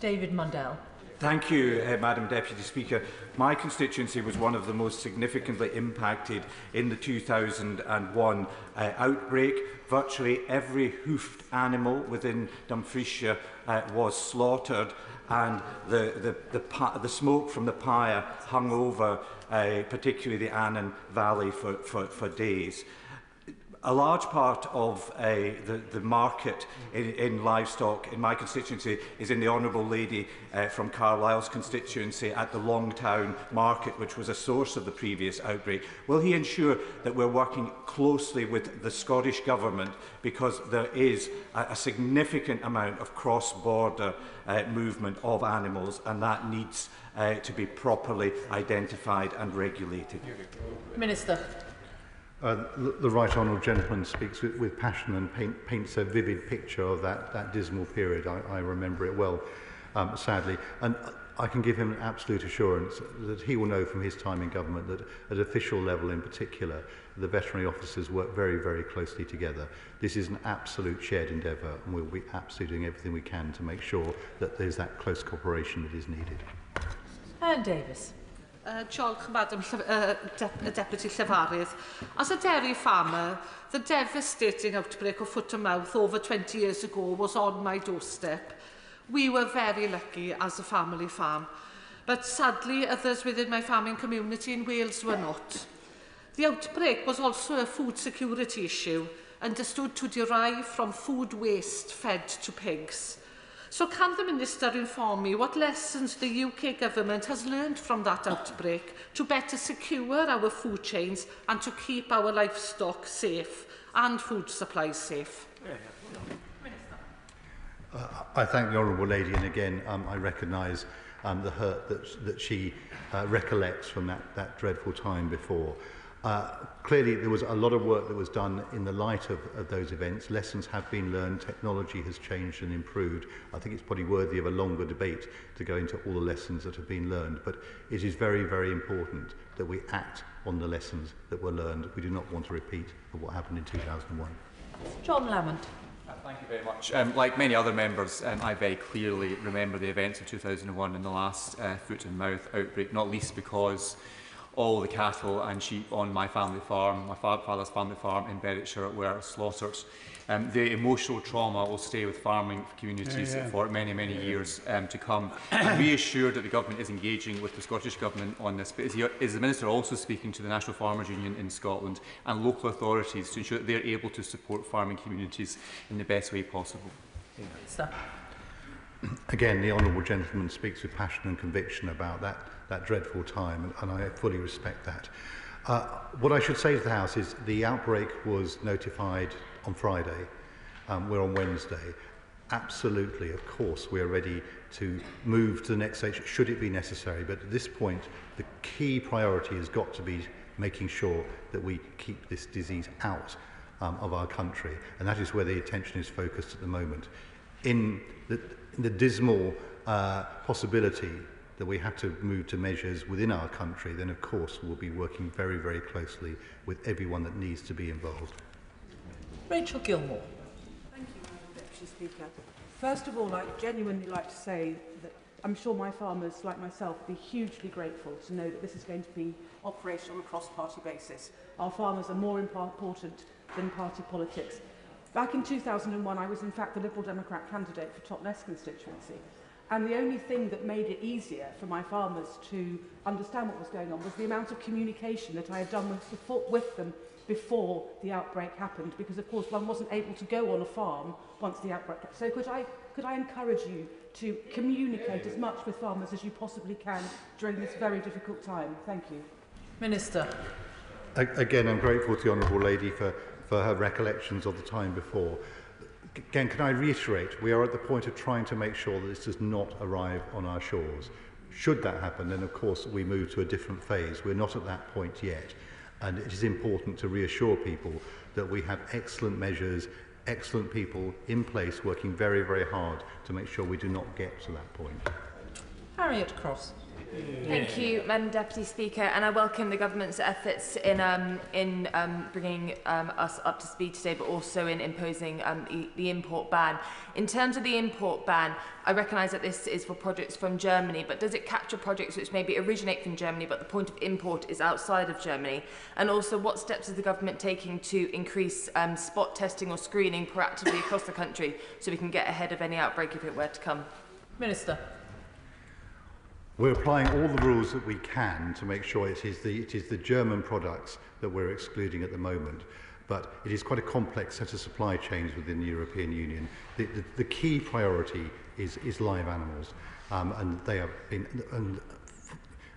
David Mundell. Thank you, Madam Deputy Speaker. My constituency was one of the most significantly impacted in the 2001 outbreak. Virtually every hoofed animal within Dumfriesshire was slaughtered, and the smoke from the pyre hung over particularly the Annan Valley for days. A large part of the market in livestock in my constituency is in the Honourable Lady from Carlisle's constituency at the Longtown Market, which was a source of the previous outbreak. Will he ensure that we're working closely with the Scottish Government, because there is a significant amount of cross-border movement of animals, and that needs to be properly identified and regulated? Minister. The right honourable gentleman speaks with passion and paints a vivid picture of that dismal period. I remember it well, sadly. And I can give him an absolute assurance that he will know from his time in government that at official level in particular, the veterinary officers work very, very closely together. This is an absolute shared endeavour, and we'll be absolutely doing everything we can to make sure that there's that close cooperation that is needed. Anne Davis. Diolch, Madam Deputy Llefarydd. As a dairy farmer, the devastating outbreak of foot and mouth over 20 years ago was on my doorstep. We were very lucky as a family farm, but sadly others within my farming community in Wales were not. The outbreak was also a food security issue, understood to derive from food waste fed to pigs. So can the Minister inform me what lessons the UK Government has learned from that outbreak to better secure our food chains and to keep our livestock safe and food supplies safe? I thank the Honourable Lady, and again I recognise the hurt that she recollects from that dreadful time before. Clearly there was a lot of work that was done in the light of those events. Lessons have been learned, technology has changed and improved. I think it's probably worthy of a longer debate to go into all the lessons that have been learned, but it is very, very important that we act on the lessons that were learned. We do not want a repeat of what happened in 2001. John Lamont. Thank you very much. Like many other members, I very clearly remember the events of 2001 and the last foot and mouth outbreak, not least because all the cattle and sheep on my family farm, my father's family farm in Berwickshire, were slaughtered. The emotional trauma will stay with farming communities for many, many years to come. I'm reassured that the Government is engaging with the Scottish Government on this, but is the Minister also speaking to the National Farmers Union in Scotland and local authorities to ensure that they are able to support farming communities in the best way possible? Again, the honourable gentleman speaks with passion and conviction about that dreadful time, and I fully respect that. What I should say to the House is the outbreak was notified on Friday. We're on Wednesday. Absolutely, of course, we're ready to move to the next stage should it be necessary. But at this point, the key priority has got to be making sure that we keep this disease out of our country, and that is where the attention is focused at the moment. In the dismal possibility that we have to move to measures within our country, then of course we'll be working very, very closely with everyone that needs to be involved. Rachel Gilmore. Thank you, Madam Deputy Speaker. First of all, I'd genuinely like to say that I'm sure my farmers, like myself, will be hugely grateful to know that this is going to be operational on a cross-party basis. Our farmers are more important than party politics. Back in 2001, I was in fact the Liberal Democrat candidate for Totnes constituency. And the only thing that made it easier for my farmers to understand what was going on was the amount of communication that I had done with them before the outbreak happened, because of course one wasn't able to go on a farm once the outbreak happened. So could I encourage you to communicate as much with farmers as you possibly can during this very difficult time? Thank you. Minister. Again, I'm grateful to the Honourable Lady for her recollections of the time before. Again, can I reiterate, we are at the point of trying to make sure that this does not arrive on our shores. Should that happen, then of course we move to a different phase. We're not at that point yet. And it is important to reassure people that we have excellent measures, excellent people in place working very, very hard to make sure we do not get to that point. Harriet Cross. Thank you, Madam Deputy Speaker, and I welcome the government's efforts in bringing us up to speed today, but also in imposing the import ban. In terms of the import ban, I recognise that this is for projects from Germany, but does it capture projects which maybe originate from Germany, but the point of import is outside of Germany? And also, what steps is the government taking to increase spot testing or screening proactively across the country so we can get ahead of any outbreak if it were to come? Minister. We're applying all the rules that we can to make sure it is the German products that we're excluding at the moment. But it is quite a complex set of supply chains within the European Union. The key priority is live animals, and they have been, and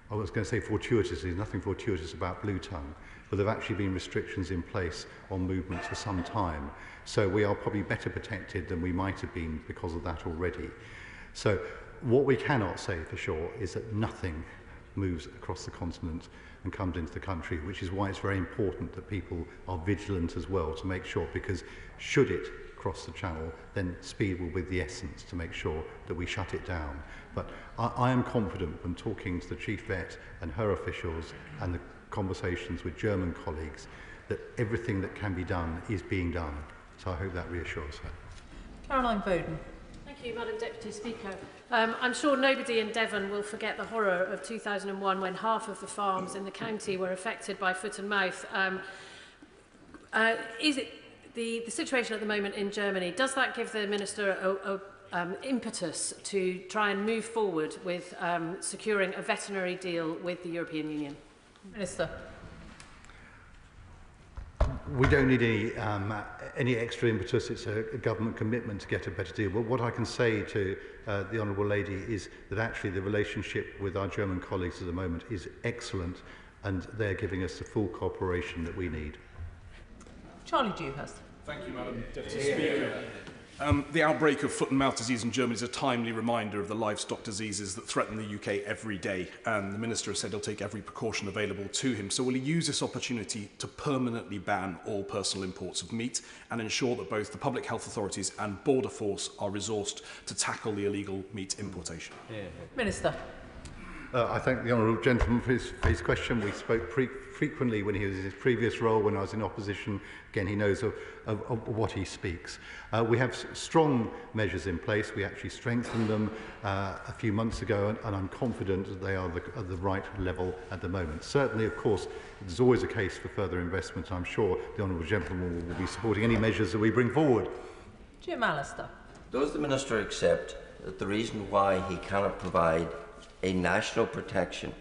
I was going to say fortuitous, there's nothing fortuitous about blue tongue, but there have actually been restrictions in place on movements for some time. So we are probably better protected than we might have been because of that already. So what we cannot say for sure is that nothing moves across the continent and comes into the country, which is why it's very important that people are vigilant as well to make sure, because should it cross the channel, then speed will be the essence to make sure that we shut it down. But I am confident when talking to the Chief Vet and her officials and the conversations with German colleagues that everything that can be done is being done. So I hope that reassures her. Caroline Bowden. Thank you, Madam Deputy Speaker. I'm sure nobody in Devon will forget the horror of 2001 when half of the farms in the county were affected by foot and mouth. Is it the situation at the moment in Germany, does that give the Minister impetus to try and move forward with securing a veterinary deal with the European Union? Minister. We don't need any extra impetus. It's a government commitment to get a better deal. But what I can say to the Honourable Lady is that actually the relationship with our German colleagues at the moment is excellent, and they're giving us the full cooperation that we need. Charlie Dewhurst. Thank you, Madam Deputy Speaker. The outbreak of foot and mouth disease in Germany is a timely reminder of the livestock diseases that threaten the UK every day, and the Minister has said he'll take every precaution available to him. So will he use this opportunity to permanently ban all personal imports of meat and ensure that both the public health authorities and border force are resourced to tackle the illegal meat importation? Minister. I thank the Honourable Gentleman for his question. We spoke frequently when he was in his previous role, when I was in opposition. Again, he knows of what he speaks. We have strong measures in place. We actually strengthened them a few months ago, and I'm confident that they are at the right level at the moment. Certainly, of course, there's always a case for further investment. I'm sure the Honourable Gentleman will be supporting any measures that we bring forward. Jim Allister. Does the Minister accept that the reason why he cannot provide a national protection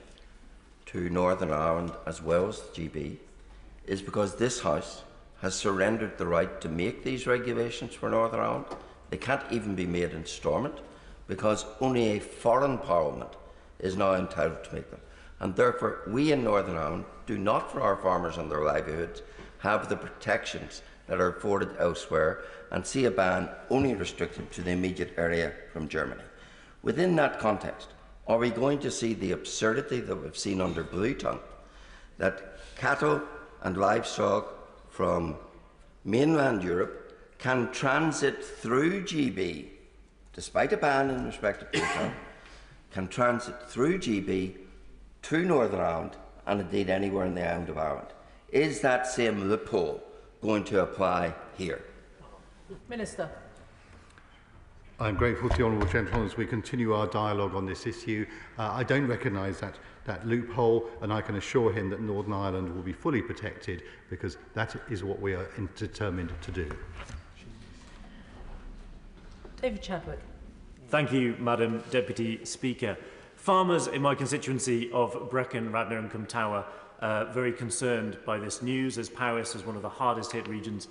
to Northern Ireland as well as the GB is because this House has surrendered the right to make these regulations for Northern Ireland? They can't even be made in Stormont because only a foreign parliament is now entitled to make them. And therefore, we in Northern Ireland do not, for our farmers and their livelihoods, have the protections that are afforded elsewhere, and see a ban only restricted to the immediate area from Germany. Within that context, are we going to see the absurdity that we've seen under blue tongue, that cattle and livestock from mainland Europe can transit through GB, despite a ban in respect of blue tongue, can transit through GB to Northern Ireland and indeed anywhere in the island of Ireland? Is that same loophole going to apply here? Minister. I'm grateful to the Honourable Gentleman as we continue our dialogue on this issue. I don't recognise that loophole, and I can assure him that Northern Ireland will be fully protected because that is what we are determined to do. David Chadwick. Thank you, Madam Deputy Speaker. Farmers in my constituency of Brecon, Radnor and Cumtower are very concerned by this news, as Powys is one of the hardest hit regions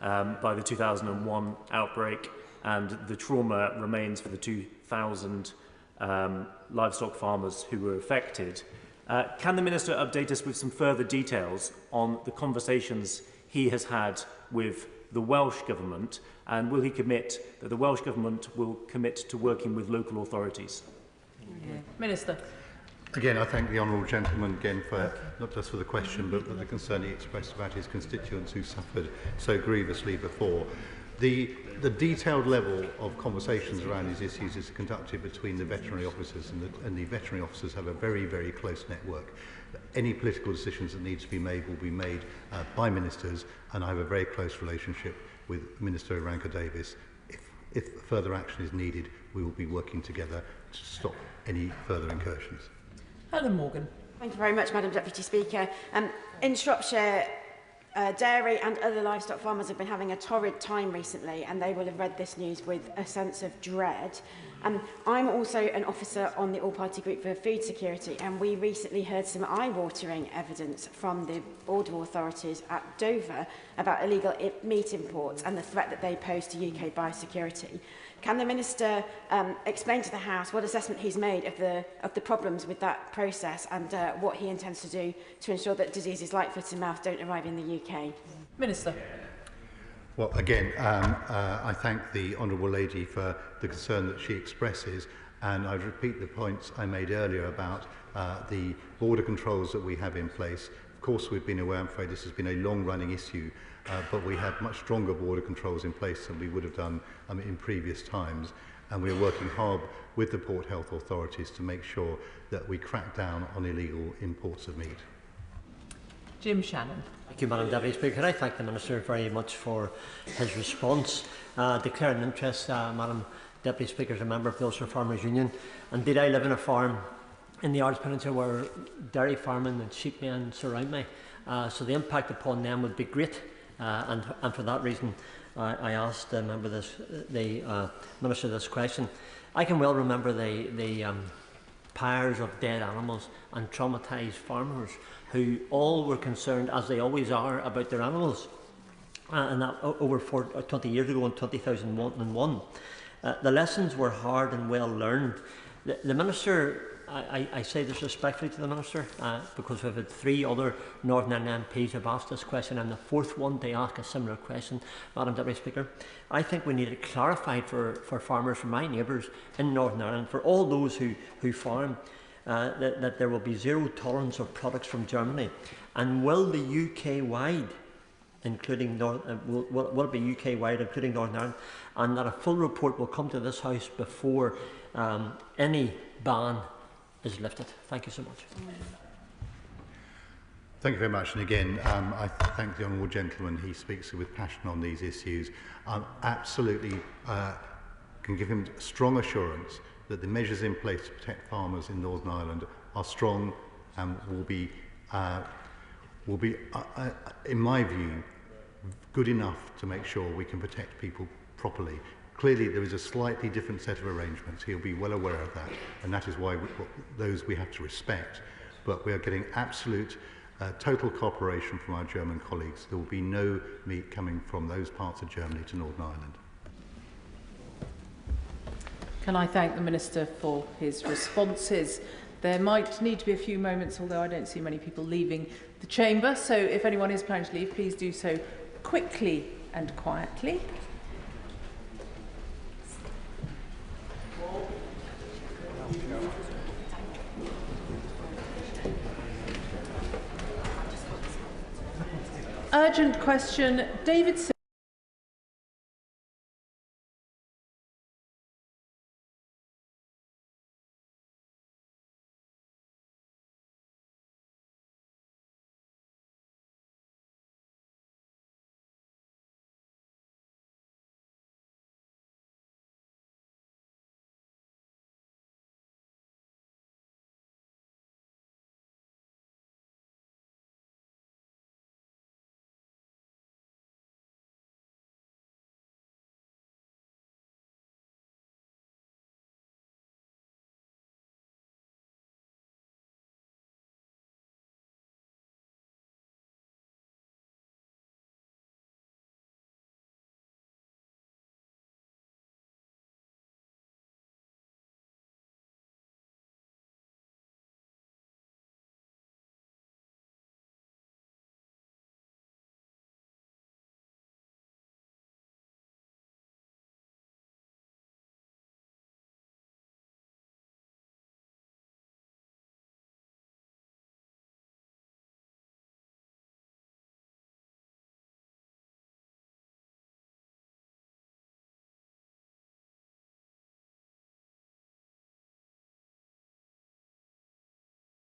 by the 2001 outbreak, and the trauma remains for the 2,000 livestock farmers who were affected. Can the Minister update us with some further details on the conversations he has had with the Welsh Government, and will he commit that the Welsh Government will commit to working with local authorities? Minister. Again, I thank the honourable gentleman again for not just for the question, but for the concern he expressed about his constituents who suffered so grievously before. The detailed level of conversations around these issues is conducted between the veterinary officers, and the veterinary officers have a very, very close network. Any political decisions that need to be made will be made by ministers, and I have a very close relationship with Minister Ranka Davies. If further action is needed, we will be working together to stop any further incursions. Helen Morgan. Thank you very much, Madam Deputy Speaker. In Shropshire, dairy and other livestock farmers have been having a torrid time recently, and they will have read this news with a sense of dread. I'm also an officer on the All-Party Group for Food Security, and we recently heard some eye-watering evidence from the border authorities at Dover about illegal meat imports and the threat that they pose to UK biosecurity. Can the Minister explain to the House what assessment he's made of the problems with that process, and what he intends to do to ensure that diseases like foot and mouth don't arrive in the UK? Minister. Well, again, I thank the honourable lady for the concern that she expresses, and I repeat the points I made earlier about the border controls that we have in place. Of course, we've been aware, I'm afraid this has been a long-running issue, but we have much stronger border controls in place than we would have done in previous times, and we are working hard with the Port Health authorities to make sure that we crack down on illegal imports of meat. Jim Shannon. Thank you, Madam Deputy Speaker. I thank the Minister very much for his response. Declaring interest, Madam Deputy Speaker, as a member of the Ulster Farmers Union. Indeed, I live in a farm in the Irish Peninsula where dairy farming and sheep men surround me. So the impact upon them would be great. And for that reason, I asked the Minister this question. I can well remember the pyres of dead animals and traumatised farmers who all were concerned, as they always are, about their animals. And that over 20 years ago in 2001. The lessons were hard and well learned. The Minister, I say this respectfully to the Minister, because we've had 3 other Northern Ireland MPs have asked this question, and the 4th one to ask a similar question, Madam Deputy Speaker. I think we need it clarified for farmers, for my neighbours in Northern Ireland, for all those who farm, that there will be zero tolerance of products from Germany. And will the UK-wide, including will it be UK-wide, including Northern Ireland, and that a full report will come to this House before any ban is lifted. Thank you so much. Thank you very much. And again, I thank the honourable gentleman. He speaks with passion on these issues. Absolutely can give him strong assurance that the measures in place to protect farmers in Northern Ireland are strong and will be, in my view, good enough to make sure we can protect people properly. Clearly, there is a slightly different set of arrangements. He'll be well aware of that, and that is why those we have to respect. But we are getting absolute, total cooperation from our German colleagues. There will be no meat coming from those parts of Germany to Northern Ireland. Can I thank the Minister for his responses? There might need to be a few moments, although I don't see many people leaving the chamber. So if anyone is planning to leave, please do so quickly and quietly. Urgent question. David